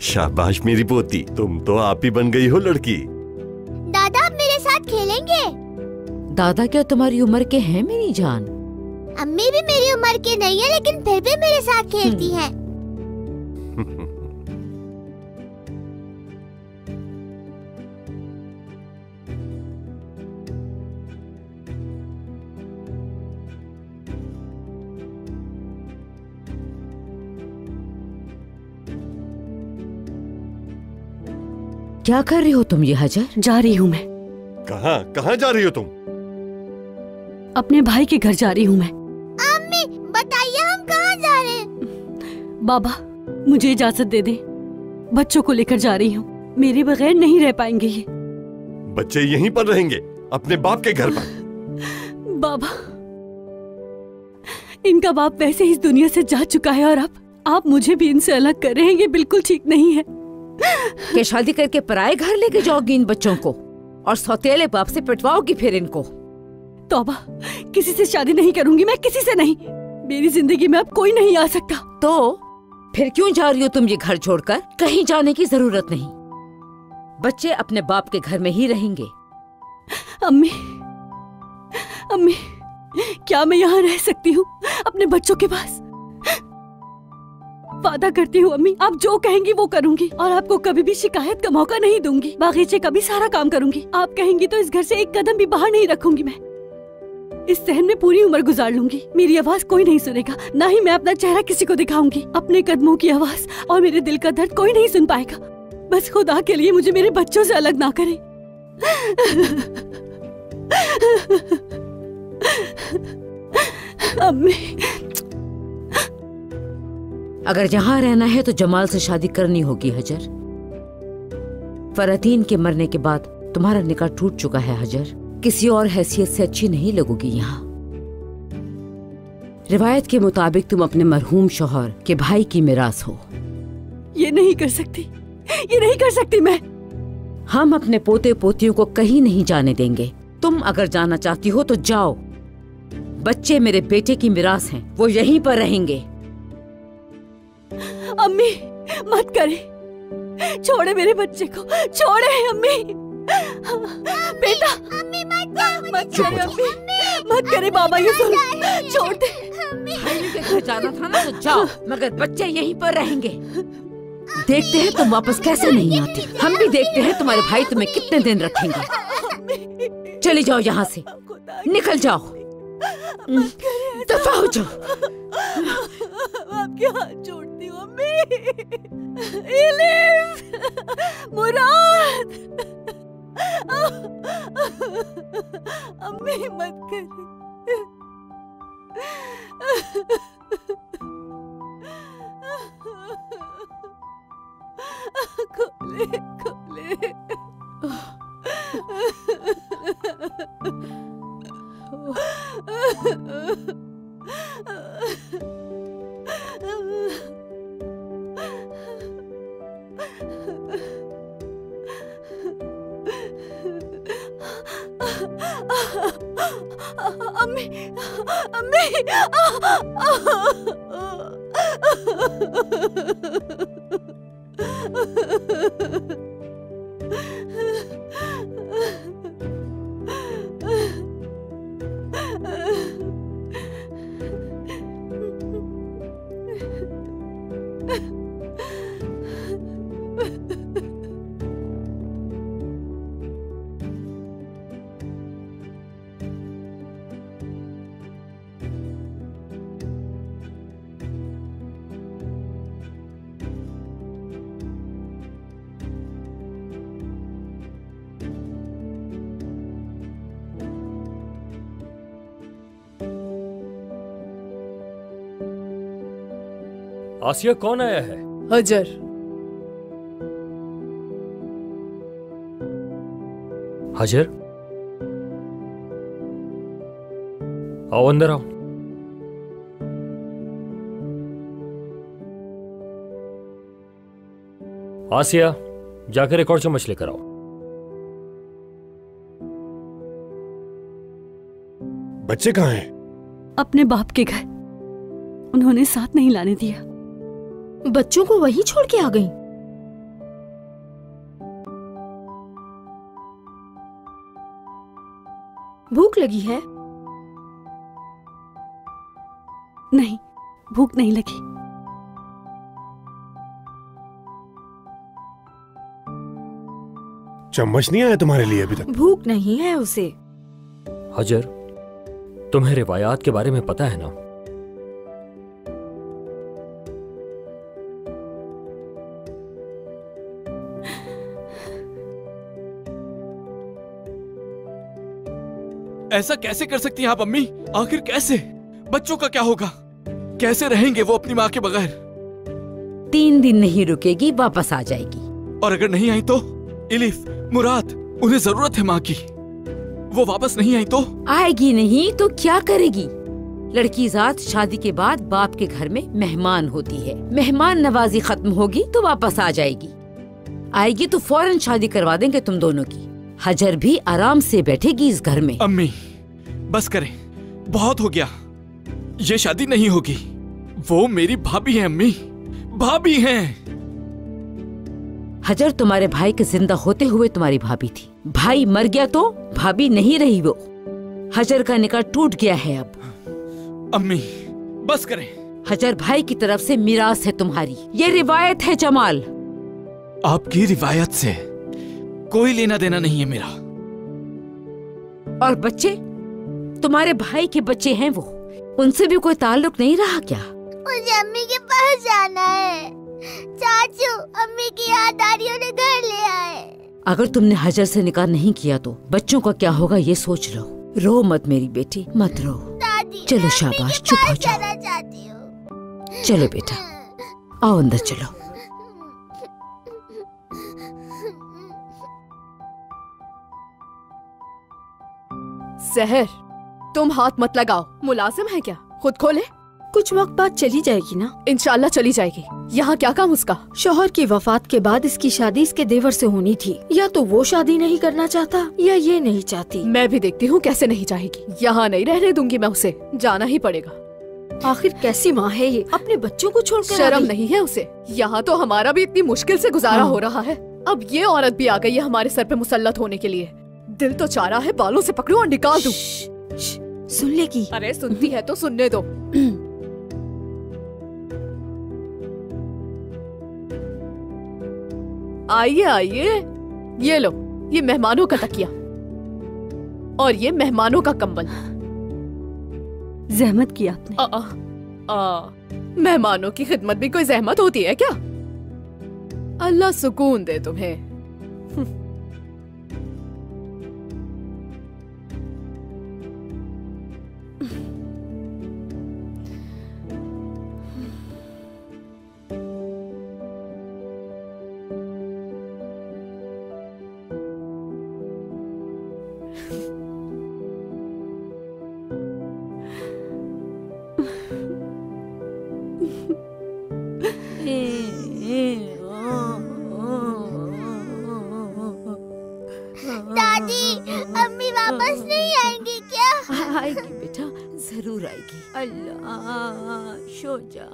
शाबाश मेरी पोती, तुम तो आप ही बन गई हो लड़की। दादा आप मेरे साथ खेलेंगे? दादा क्या तुम्हारी उम्र के हैं मेरी जान? अम्मी भी मेरी उम्र की नहीं है, लेकिन फिर भी मेरे साथ खेलती हैं। क्या कर रही हो तुम ये हजर? जा रही हूँ मैं। कहाँ जा रही हो तुम? अपने भाई के घर जा रही हूँ मैं। अम्मी बताइए हम कहाँ जा रहे हैं? बाबा मुझे इजाजत दे दे, बच्चों को लेकर जा रही हूँ। मेरे बगैर नहीं रह पाएंगे ये। बच्चे यहीं पर रहेंगे अपने बाप के घर पर। बाबा इनका बाप वैसे ही इस दुनिया से जा चुका है और अब आप मुझे भी इनसे अलग कर रहे हैं। ये बिल्कुल ठीक नहीं है। क्या शादी करके पराए घर लेके जाओगी इन बच्चों को और सौतेले बाप से पिटवाओगी फिर इनको? तौबा, किसी से शादी नहीं करूंगी मैं, किसी से नहीं। मेरी जिंदगी में अब कोई नहीं आ सकता। तो फिर क्यों जा रही हो तुम ये घर छोड़कर? कहीं जाने की जरूरत नहीं, बच्चे अपने बाप के घर में ही रहेंगे। अम्मी, अम्मी क्या मैं यहाँ रह सकती हूँ अपने बच्चों के पास? वादा करती हूँ अम्मी, आप जो कहेंगी वो करूंगी और आपको कभी भी शिकायत का मौका नहीं दूंगी। बागीचे का भी सारा काम करूंगी। आप कहेंगी तो इस घर से एक कदम भी बाहर नहीं रखूंगी मैं। इस सहन में पूरी उम्र गुजार लूंगी। मेरी आवाज कोई नहीं सुनेगा, ना ही मैं अपना चेहरा किसी को दिखाऊंगी। अपने कदमों की आवाज और मेरे दिल का दर्द कोई नहीं सुन पाएगा। बस खुदा के लिए मुझे मेरे बच्चों से अलग ना करें। अम्मी, अगर यहाँ रहना है तो जमाल से शादी करनी होगी हजर। फरहतीन के मरने के बाद तुम्हारा निकाह टूट चुका है हजर। किसी और हैसियत से अच्छी नहीं लगोगी यहाँ। रिवायत के मुताबिक तुम अपने मरहूम शौहर के भाई की मिरास हो। ये नहीं कर सकती, ये नहीं कर सकती मैं। हम अपने पोते पोतियों को कहीं नहीं जाने देंगे। तुम अगर जाना चाहती हो तो जाओ। बच्चे मेरे बेटे की मिरास हैं, वो यहीं पर रहेंगे। अम्मी मत करे, छोड़े मेरे बच्चे को, छोड़े अम्मी। बेटा मत करे अम्मी, मत करे। बाबा ये सुन, छोड़ दे। भाई के घर जाना था ना तो जाओ, मगर बच्चे यहीं पर रहेंगे। देखते हैं तुम वापस कैसे नहीं आती। हम भी देखते हैं तुम्हारे भाई तुम्हें कितने दिन रखेंगे। चली जाओ यहाँ से, निकल जाओ, दफा हो जाओ। आपके हाथ जोड़ती हूँ अम्मी। इलिफ, मुराद, अम्मी मत करे। खोले खोले। अम्मी अम्मी आसिया, कौन आया है? हजर। हजर, आओ अंदर आओ। आसिया, जाकर एक और चम्मच लेकर आओ। बच्चे कहाँ हैं? अपने बाप के घर। उन्होंने साथ नहीं लाने दिया। बच्चों को वहीं छोड़ के आ गई? भूख लगी है? नहीं, भूख नहीं लगी। चम्मच नहीं आया तुम्हारे लिए अभी तक? भूख नहीं है उसे। हजर, तुम्हें रिवायात के बारे में पता है ना? ऐसा कैसे कर सकती हैं आप अम्मी? आखिर कैसे? बच्चों का क्या होगा? कैसे रहेंगे वो अपनी माँ के बगैर? 3 दिन नहीं रुकेगी, वापस आ जाएगी। और अगर नहीं आई तो? इलिफ, मुराद, उन्हें जरूरत है माँ की। वो वापस नहीं आई तो? आएगी नहीं तो क्या करेगी? लड़की जात शादी के बाद बाप के घर में मेहमान होती है। मेहमान नवाजी खत्म होगी तो वापस आ जाएगी। आएगी तो फौरन शादी करवा देंगे तुम दोनों की। हजर भी आराम से बैठेगी इस घर में। अम्मी, बस करें, बहुत हो गया। ये शादी नहीं होगी। वो मेरी भाभी है अम्मी, भाभी हैं। हजर तुम्हारे भाई के जिंदा होते हुए तुम्हारी भाभी थी। भाई मर गया तो भाभी नहीं रही वो। हजर का निकाह टूट गया है अब। अम्मी, बस करें। हजर भाई की तरफ से मिरास है तुम्हारी। ये रिवायत है जमाल। आपकी रिवायत से कोई लेना देना नहीं है मेरा। और बच्चे? तुम्हारे भाई के बच्चे हैं वो, उनसे भी कोई ताल्लुक नहीं रहा क्या? मुझे अम्मी के पास जाना है। चाचू, अम्मी की याद आ रही है, उन्हें घर ले आए। अगर तुमने हजर से निकाह नहीं किया तो बच्चों का क्या होगा ये सोच लो। रो मत मेरी बेटी, मत रो। चलो शाबाश, चुप हो जाओ। चलो बेटा, आओ अंदर चलो। सहर, तुम हाथ मत लगाओ। मुलाजिम है क्या? खुद खोले। कुछ वक्त बाद चली जाएगी ना? इंशाल्लाह चली जाएगी। यहाँ क्या काम उसका? शौहर की वफात के बाद इसकी शादी इसके देवर से होनी थी। या तो वो शादी नहीं करना चाहता या ये नहीं चाहती। मैं भी देखती हूँ कैसे नहीं चाहेगी। यहाँ नहीं रहने दूंगी मैं उसे, जाना ही पड़ेगा। आखिर कैसी माँ है ये, अपने बच्चों को छोड़कर? शर्म नहीं है उसे? यहाँ तो हमारा भी इतनी मुश्किल से गुजारा हो रहा है, अब ये औरत भी आ गई है हमारे सर पे मुसल्लत होने के लिए। दिल तो चाह रहा है बालों से पकड़ूं और निकाल दूं। सुन लेगी। अरे सुनती है तो सुनने दो। आइए आइए, ये लो, ये मेहमानों का तकिया और ये मेहमानों का कंबल। जहमत की आपने। मेहमानों की खिदमत भी कोई जहमत होती है क्या? अल्लाह सुकून दे तुम्हें। जाएगी। अल्लाह सो जा,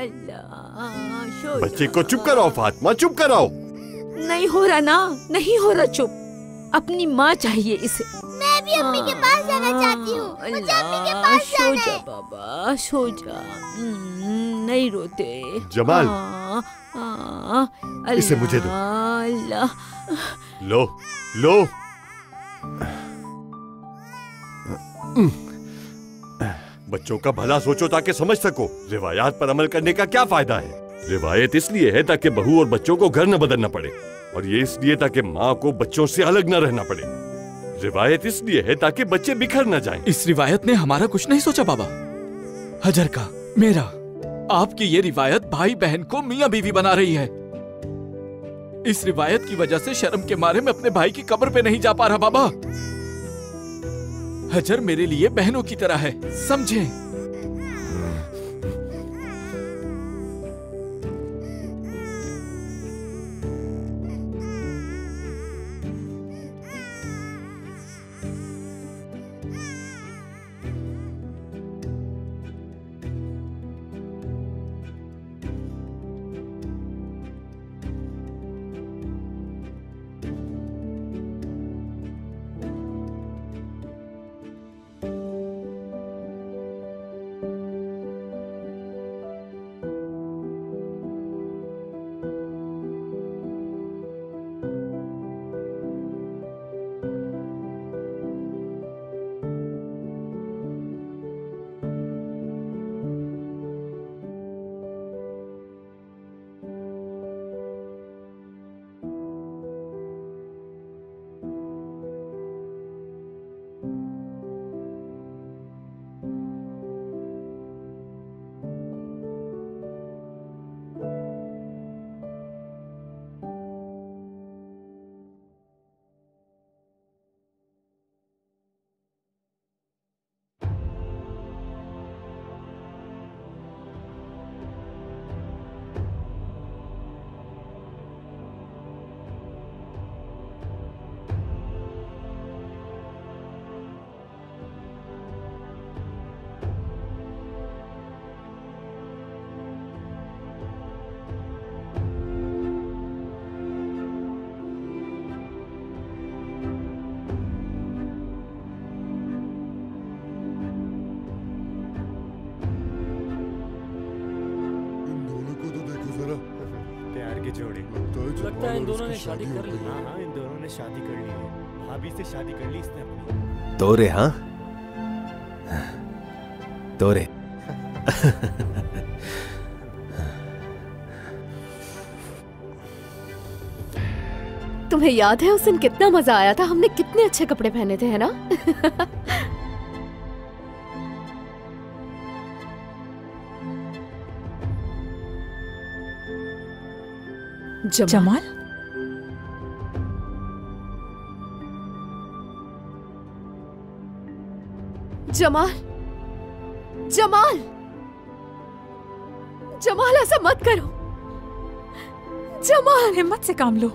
अल्लाह सो जा। बच्चे को चुप कराओ फातिमा, चुप कराओ। नहीं हो रहा ना, नहीं हो रहा चुप। अपनी माँ चाहिए इसे। मैं भी अम्मी के पास जाना चाहती हूँ। मुझे अम्मी के पास जाना है। सो जा बाबा, सो जा। नहीं रोते। जमाल, इसे मुझे दो। अल्लाह, लो लो। बच्चों का भला सोचो ताकि समझ सको। रिवायात पर अमल करने का क्या फायदा है? रिवायत इसलिए है ताकि बहू और बच्चों को घर न बदलना पड़े, और ये इसलिए ताकि माँ को बच्चों से अलग न रहना पड़े। रिवायत इसलिए है ताकि बच्चे बिखर न जाएं। इस रिवायत ने हमारा कुछ नहीं सोचा बाबा। हजर का, मेरा, आपकी ये रिवायत भाई बहन को मियाँ बीवी बना रही है। इस रिवायत की वजह से शर्म के मारे मैं अपने भाई की कब्र पे नहीं जा पा रहा बाबा। हजर मेरे लिए बहनों की तरह है, समझे? लगता है इन दोनों ने शादी कर ली। हाँ, इन दोनों ने शादी कर ली है। भाभी से शादी कर ली इसने अपनी। तोरे, हाँ तोरे। तुम्हें याद है उस दिन कितना मजा आया था? हमने कितने अच्छे कपड़े पहने थे, है ना? जमाल, जमाल, जमाल, जमाल, ऐसा मत करो। जमाल, हिम्मत से काम लो।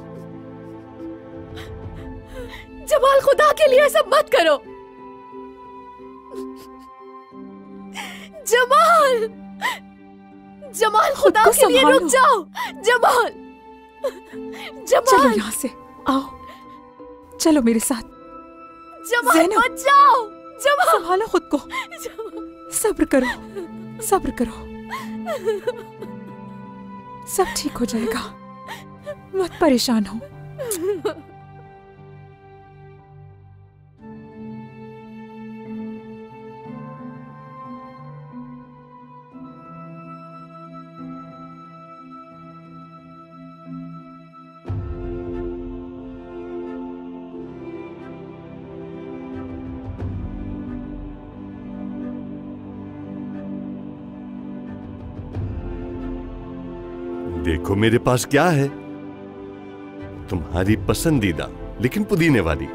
जमाल, खुदा के लिए ऐसा मत करो। जमाल, जमाल, खुदा के लिए रुक जाओ। जमाल, चलो यहाँ से, आओ, चलो मेरे साथ। जमाल, मत जाओ। जमाल, संभालो खुद को। सब्र करो, सब्र करो, सब ठीक हो जाएगा। मत परेशान हो। देखो मेरे पास क्या है, तुम्हारी पसंदीदा लेकिन पुदीने वाली।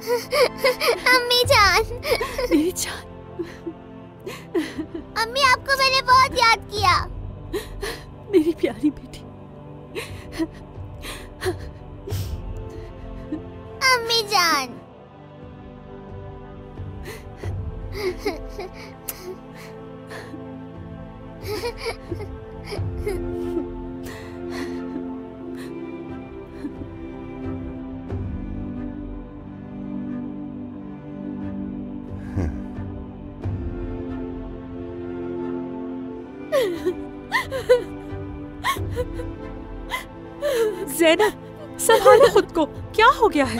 अम्मी जान। मेरी जान। अम्मी आपको मैंने बहुत याद किया। मेरी प्यारी बेटी। अम्मी जान। ज़ैनब, संभालो खुद को। क्या हो गया है?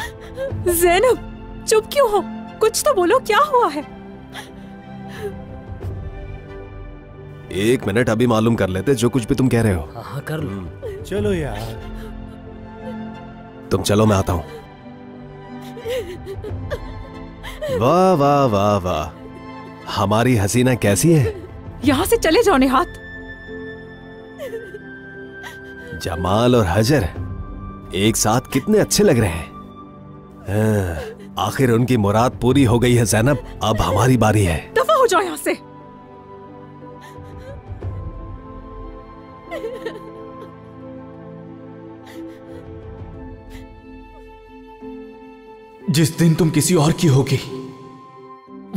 ज़ैनब, चुप क्यों हो? कुछ तो बोलो, क्या हुआ है? 1 मिनट, अभी मालूम कर लेते जो कुछ भी तुम कह रहे हो। हाँ कर लो। चलो यार। तुम चलो, मैं आता हूं। वाह वाह वाह वाह, हमारी हसीना कैसी है? यहाँ से चले जाओ निहात। जमाल और हजर एक साथ कितने अच्छे लग रहे हैं। आखिर उनकी मुराद पूरी हो गई है ज़ैनब, अब हमारी बारी है। दफा हो जाओ यहाँ से। जिस दिन तुम किसी और की होगी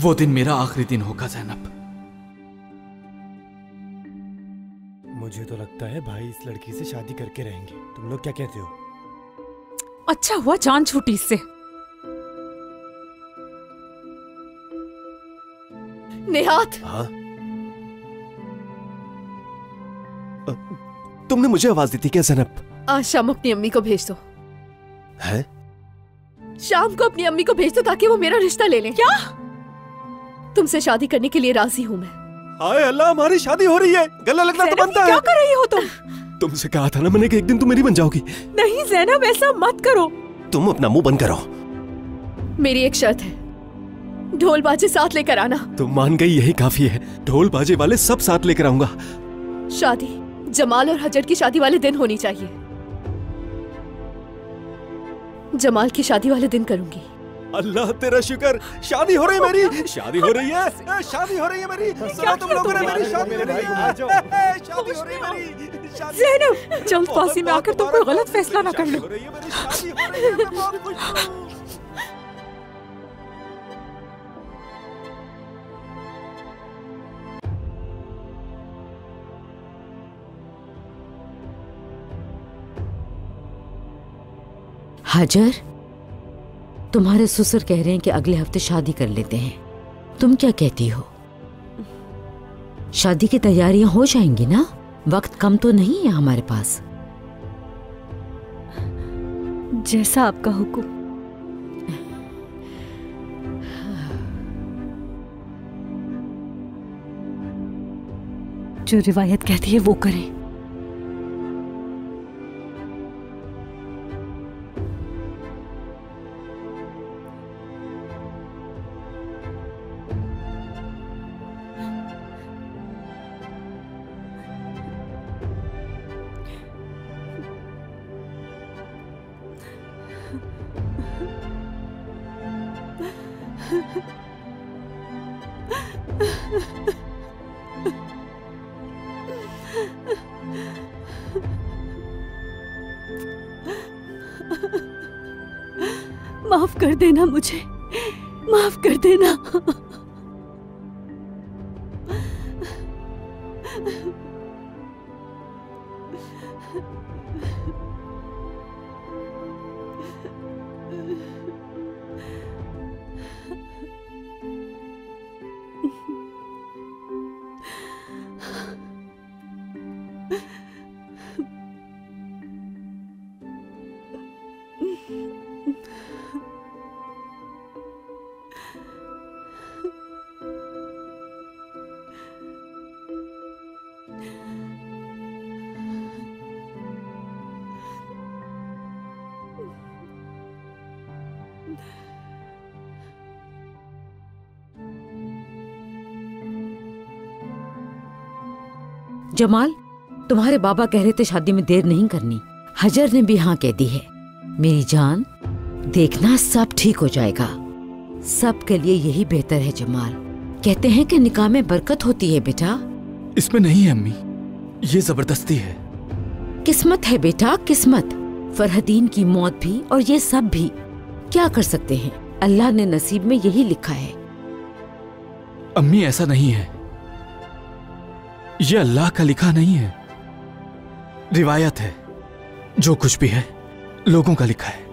वो दिन मेरा आखिरी दिन होगा ज़ैनब। मुझे तो लगता है भाई इस लड़की से शादी करके रहेंगे। तुम लोग क्या कहते हो? अच्छा हुआ जान छूटी इससे। निहात। हाँ? तुमने मुझे आवाज दी थी क्या ज़ैनब? आज शाम अपनी अम्मी को भेज दो। है? शाम को अपनी अम्मी को भेज दो ताकि वो मेरा रिश्ता ले लें। क्या? तुमसे शादी करने के लिए राजी हूँ मैं। हाय अल्लाह, हमारी शादी हो रही है। गला लगना तो बनता है। क्या कर रही हो तुम? तुमसे कहा था ना मैंने कि एक दिन तुम मेरी बन जाओगी। नहीं ज़ैनब, ऐसा मत करो। तुम अपना मुंह बंद करो। मेरी एक शर्त है, ढोल बाजे साथ लेकर आना। तुम मान गई, यही काफी है। ढोल बाजे वाले सब साथ लेकर आऊंगा। शादी जमाल और हजर की शादी वाले दिन होनी चाहिए। जमाल की शादी वाले दिन करूंगी। अल्लाह तेरा शुक्र, शादी हो रही है मेरी। शादी हो रही है, शादी हो रही है मेरी। सुना तुम लोगों ने, मेरी शादी हो रही है। शादी हो रही है मेरी। ज़ैनब, जल्दबाजी में आकर तुम कोई गलत फैसला ना कर लो। हाजर, तुम्हारे ससुर कह रहे हैं कि अगले हफ्ते शादी कर लेते हैं। तुम क्या कहती हो? शादी की तैयारियां हो जाएंगी ना? वक्त कम तो नहीं है हमारे पास। जैसा आपका हुक्म। जो रिवायत कहती है वो करें। माफ कर देना मुझे, माफ कर देना। जमाल, तुम्हारे बाबा कह रहे थे शादी में देर नहीं करनी। हजर ने भी हाँ कह दी है। मेरी जान, देखना सब ठीक हो जाएगा। सबके लिए यही बेहतर है जमाल। कहते हैं कि निकाह में बरकत होती है बेटा। इसमें नहीं है अम्मी, ये जबरदस्ती है। किस्मत है बेटा, किस्मत। फरहदीन की मौत भी और ये सब भी क्या कर सकते हैं, अल्लाह ने नसीब में यही लिखा है। अम्मी ऐसा नहीं है, ये अल्लाह का लिखा नहीं है, रिवायत है। जो कुछ भी है लोगों का लिखा है।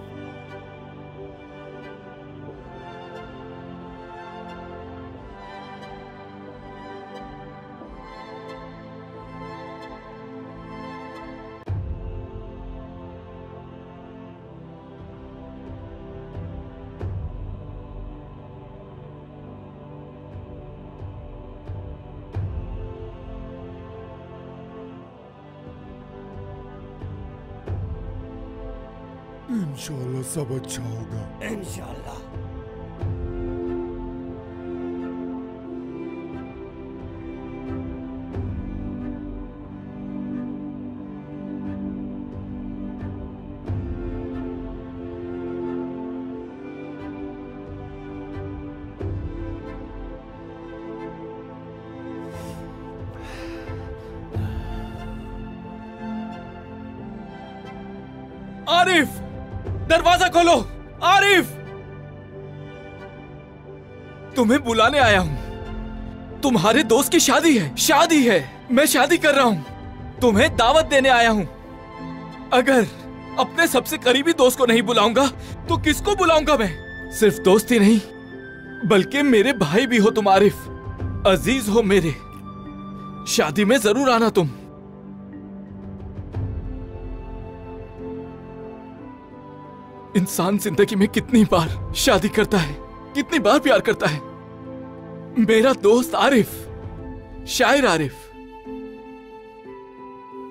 इंशाल्लाह सब अच्छा होगा। इंशाल्लाह। आरिफ, दरवाजा खोलो। आरिफ, तुम्हें बुलाने आया हूं। तुम्हारे दोस्त की शादी है, शादी है। मैं शादी कर रहा हूं, तुम्हें दावत देने आया हूं। अगर अपने सबसे करीबी दोस्त को नहीं बुलाऊंगा तो किसको बुलाऊंगा मैं? सिर्फ दोस्त ही नहीं बल्कि मेरे भाई भी हो तुम आरिफ, अजीज हो मेरे। शादी में जरूर आना तुम। इंसान जिंदगी में कितनी बार शादी करता है, कितनी बार प्यार करता है। मेरा दोस्त आरिफ, शायर आरिफ,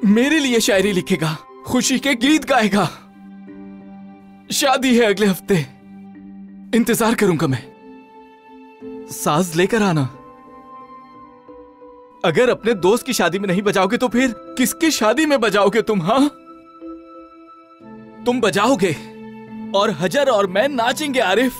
मेरे लिए शायरी लिखेगा, खुशी के गीत गाएगा। शादी है अगले हफ्ते, इंतजार करूंगा मैं। साज लेकर आना। अगर अपने दोस्त की शादी में नहीं बजाओगे तो फिर किसकी शादी में बजाओगे तुम? हाँ, तुम बजाओगे और हजर और मैं नाचेंगे आरिफ।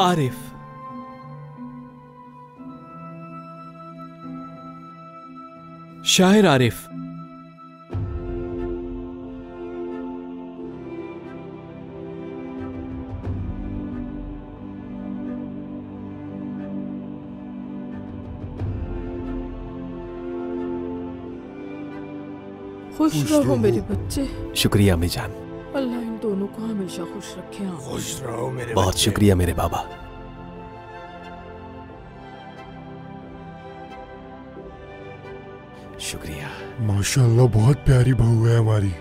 आरिफ, शायर आरिफ। खुश रहो मेरे बच्चे। शुक्रिया अम्मी जान। अल्लाह इन दोनों को हमेशा खुश रखे। खुश रहो मेरे बहुत शुक्रिया मेरे बाबा। शुक्रिया। माशाल्लाह बहुत प्यारी बहू है हमारी।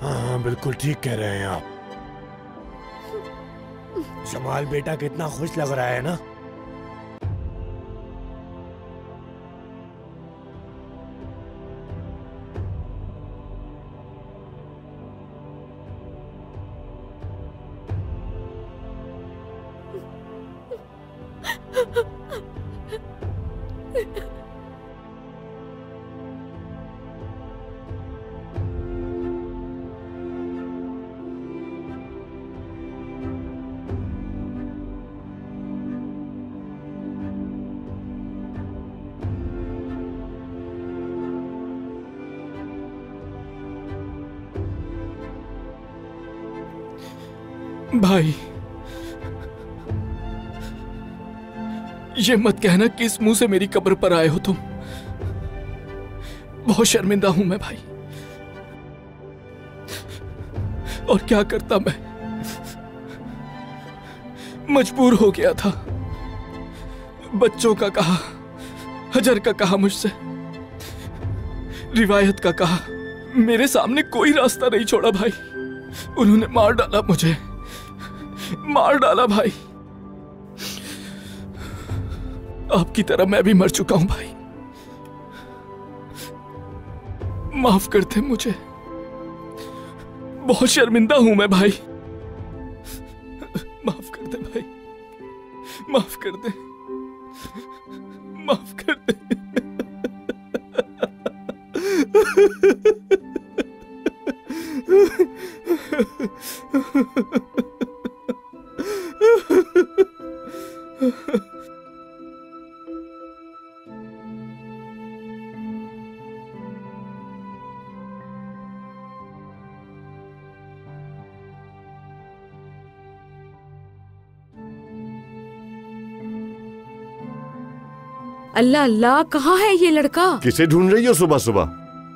हाँ बिल्कुल ठीक कह रहे हैं आप। जमाल बेटा कितना खुश लग रहा है ना। भाई, ये मत कहना किस मुंह से मेरी कब्र पर आए हो तुम। बहुत शर्मिंदा हूं मैं भाई। और क्या करता मैं, मजबूर हो गया था। बच्चों का कहा, हजर का कहा मुझसे, रिवायत का कहा, मेरे सामने कोई रास्ता नहीं छोड़ा भाई। उन्होंने मार डाला मुझे, मार डाला भाई। आपकी तरह मैं भी मर चुका हूं भाई। माफ कर दे मुझे, बहुत शर्मिंदा हूं मैं भाई। माफ कर दे भाई, माफ कर दे, माफ कर। अल्लाह अल्लाह, कहाँ है ये लड़का? किसे ढूंढ रही हो सुबह सुबह?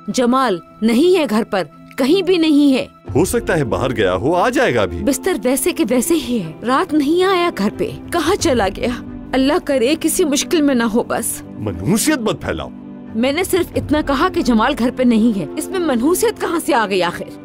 जमाल नहीं है घर पर, कहीं भी नहीं है। हो सकता है बाहर गया हो, आ जाएगा अभी। बिस्तर वैसे के वैसे ही है, रात नहीं आया घर पे, कहाँ चला गया? अल्लाह करे किसी मुश्किल में ना हो बस। मनहूसियत मत फैलाओ। मैंने सिर्फ इतना कहा कि जमाल घर पे नहीं है, इसमें मनहूसियत कहाँ से आ गई आखिर?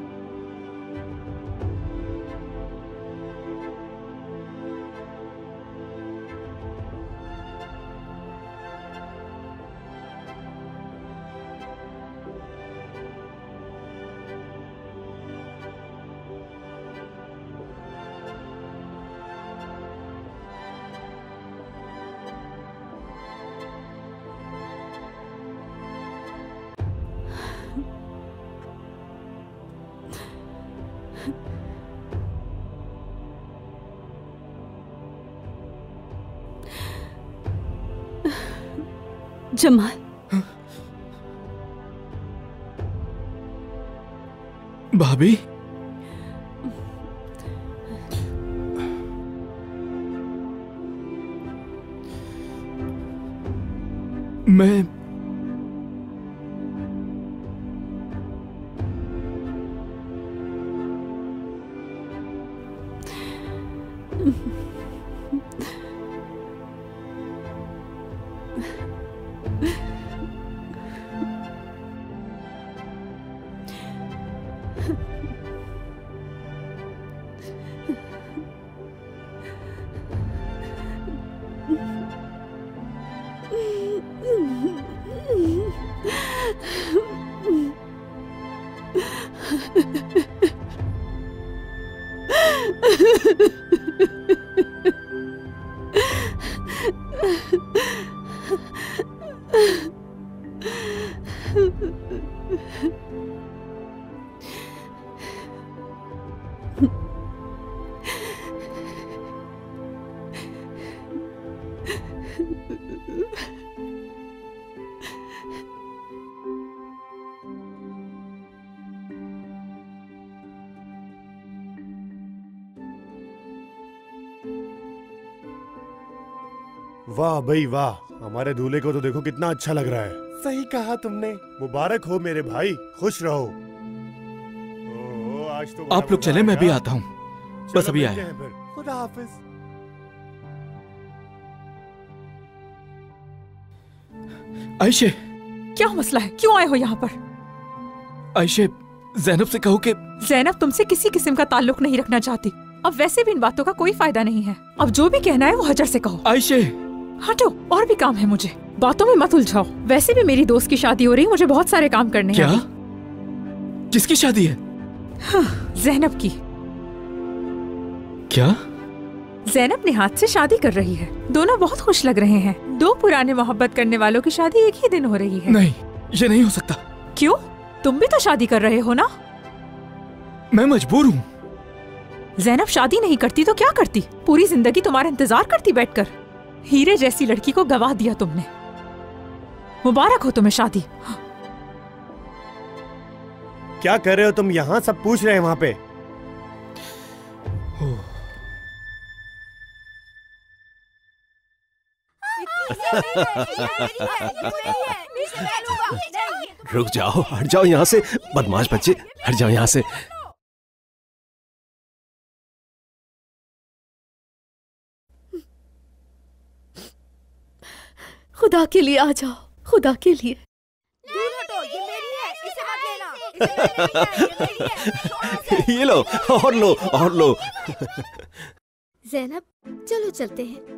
जमाल। भाभी, मैं वाह भाई वाह, हमारे दूल्हे को तो देखो कितना अच्छा लग रहा है। सही कहा तुमने, मुबारक हो मेरे भाई, खुश रहो। आज तो आप लोग चले, मैं भी आता हूँ, बस अभी आया। खुदा हाफिज। आयशे, क्या मसला है? क्यों आए हो यहाँ पर? आयशे, ज़ैनब से कहो कि ज़ैनब तुमसे किसी किस्म का ताल्लुक नहीं रखना चाहती। अब वैसे भी इन बातों का कोई फायदा नहीं है। अब जो भी कहना है वो हजर से कहो। आयशे, हटो, और भी काम है मुझे, बातों में मत उलझाओ। वैसे भी मेरी दोस्त की शादी हो रही, मुझे बहुत सारे काम करने हैं। क्या? किसकी शादी है? हाँ, ज़ैनब की। क्या? ज़ैनब निहात से शादी कर रही है। दोनों बहुत खुश लग रहे हैं। दो पुराने मोहब्बत करने वालों की शादी एक ही दिन हो रही है। नहीं, ये नहीं हो सकता। क्यों? तुम भी तो शादी कर रहे हो ना? मैं मजबूर हूँ। ज़ैनब शादी नहीं करती तो क्या करती? पूरी जिंदगी तुम्हारा इंतजार करती बैठकर। हीरे जैसी लड़की को गवा दिया तुमने। मुबारक हो तुम्हें शादी। क्या कर रहे हो तुम यहाँ? सब पूछ रहे हैं वहाँ पे। रुक जाओ, हट जाओ यहाँ से, बदमाश बच्चे, हट जाओ यहाँ से। खुदा के लिए आ जाओ, खुदा के लिए। दूर हटो, ये मेरी है, इसे मत लेना। ये लो, और लो, और लो। ज़ैनब, चलो चलते हैं।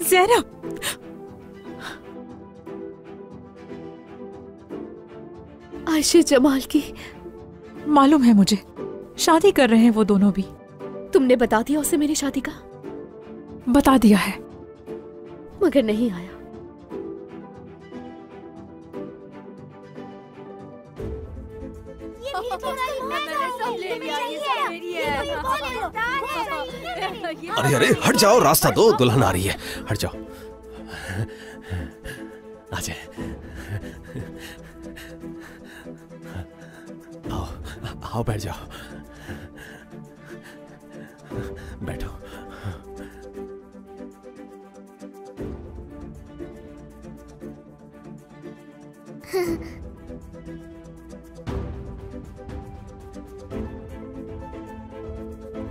ज़ैनब, आयशा जमाल की। मालूम है मुझे, शादी कर रहे हैं वो दोनों भी। तुमने बता दिया उसे मेरी शादी का? बता दिया है, मगर नहीं आया। अरे अरे हट जाओ, रास्ता दो, दुल्हन आ रही है, हट जाओ। आ जाए, आओ आओ, बैठ जाओ, बैठो।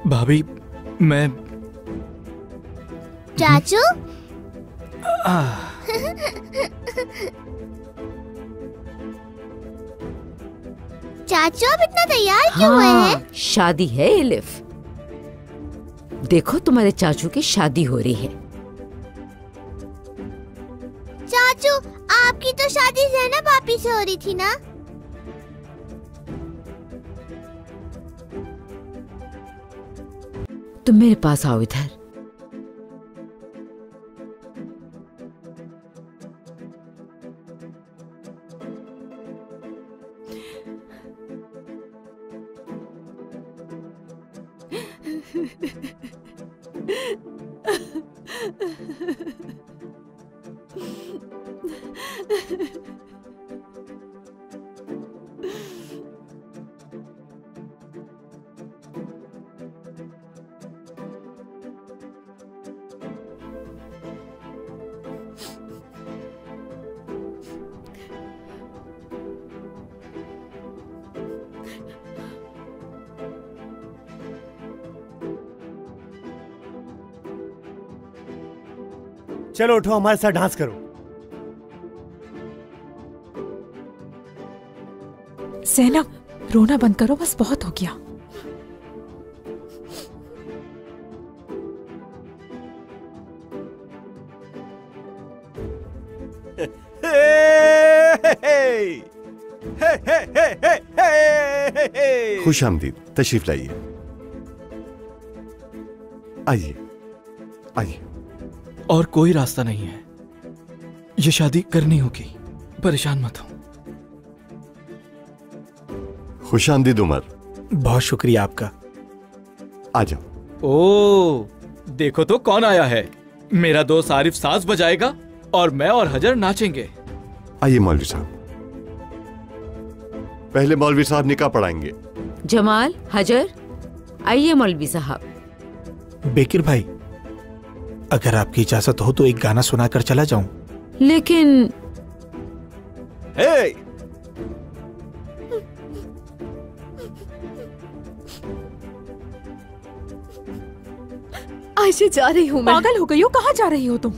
भाभी, मैं चाचू चाचू आप इतना तैयार क्यों हुए हैं? शादी है एलिफ। देखो तुम्हारे चाचू की शादी हो रही है। चाचू आपकी तो शादी ज़ैनब आपी से हो रही थी ना? तुम मेरे पास आओ इधर। चलो उठो, हमारे साथ डांस करो। ज़ैनब, रोना बंद करो, बस बहुत हो गया। खुश आमदीद, तशरीफ लाइए। आइए आइए। और कोई रास्ता नहीं है, ये शादी करनी होगी, परेशान मत हो। खुश आमदीद उमर। बहुत शुक्रिया आपका। आ जाओ। ओ, देखो तो कौन आया है। मेरा दोस्त आरिफ साज बजाएगा और मैं और हजर नाचेंगे। आइए मौलवी साहब। पहले मौलवी साहब निकाह पढ़ाएंगे। जमाल, हजर, आइए मौलवी साहब। बेकिर भाई, अगर आपकी इजाजत हो तो एक गाना सुनाकर चला जाऊं। लेकिन हे! आयशा जा रही हूँ मैं। पागल हो गई हो, कहाँ जा रही हो तुम?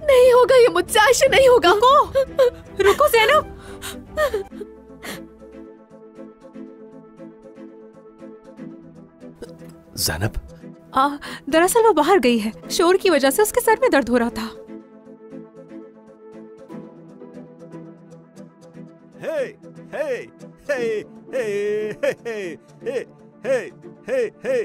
नहीं होगा ये मुझसे, आयशा नहीं होगा। रुको, रुको ज़ैनब। ज़ैनब, दरअसल वो बाहर गई है, शोर की वजह से उसके सर में दर्द हो रहा था। हे हे हे हे हे हे हे हे हे।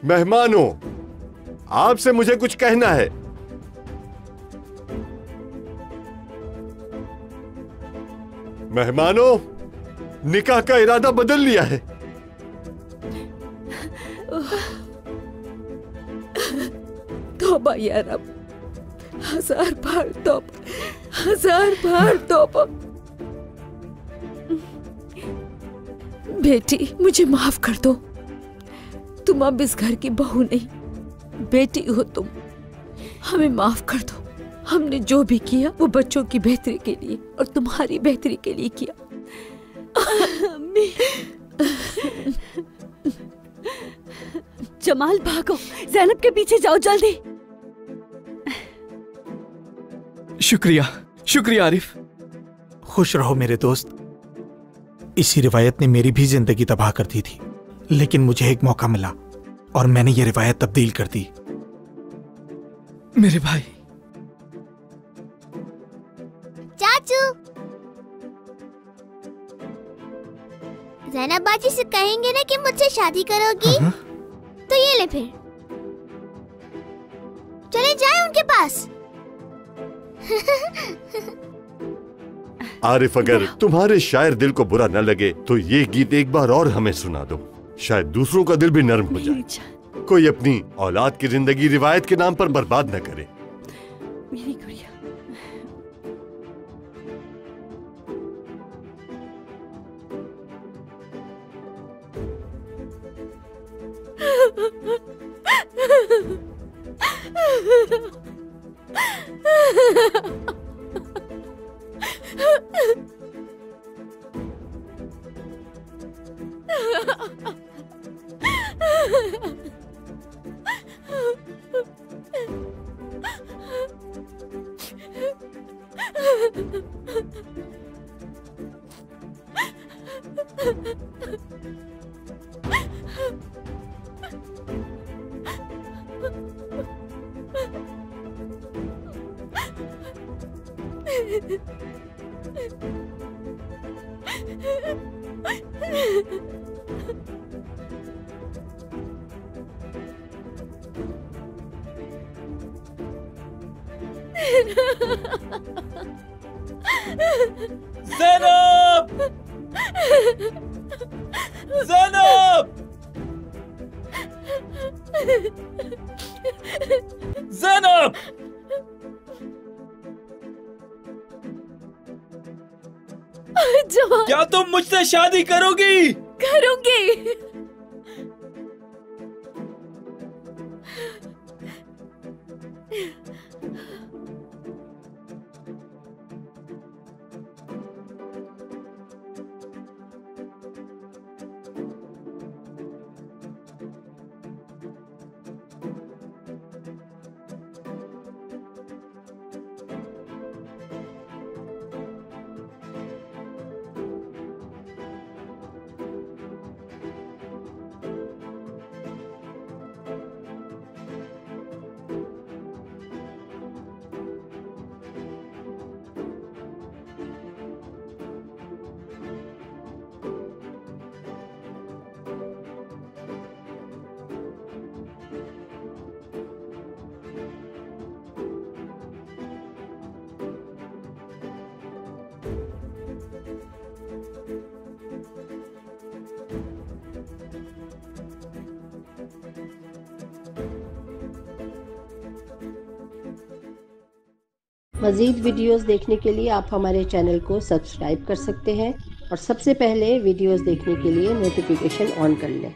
मेहमानों, आपसे मुझे कुछ कहना है। मेहमानों, निकाह का इरादा बदल लिया है। तौबा या रब, हजार बार तौबा, हजार बार तौबा। बेटी, मुझे माफ कर दो। तुम अब इस घर की बहू नहीं, बेटी हो तुम। हमें माफ कर दो। हमने जो भी किया वो बच्चों की बेहतरी के लिए और तुम्हारी बेहतरी के लिए किया। जमाल, भागो, ज़ैनब के पीछे जाओ जल्दी। शुक्रिया, शुक्रिया आरिफ। खुश रहो मेरे दोस्त। इसी रिवायत ने मेरी भी जिंदगी तबाह कर दी थी, लेकिन मुझे एक मौका मिला और मैंने ये रिवायत तब्दील कर दी। मेरे भाई। चाचू, ज़ैनब बाजी से कहेंगे ना कि मुझसे शादी करोगी? तो ये ले फिर, चले जाए उनके पास। आरिफ, अगर तुम्हारे शायर दिल को बुरा न लगे तो ये गीत एक बार और हमें सुना दो, शायद दूसरों का दिल भी नर्म हो जाए। कोई अपनी औलाद की जिंदगी रिवायत के नाम पर बर्बाद न करे। मेरी गुड़िया। ज़ैनब! ज़ैनब! ज़ैनब! जमाल, क्या तुम मुझसे शादी करोगी? करूंगी। मज़ीद वीडियोस देखने के लिए आप हमारे चैनल को सब्सक्राइब कर सकते हैं और सबसे पहले वीडियोस देखने के लिए नोटिफिकेशन ऑन कर लें।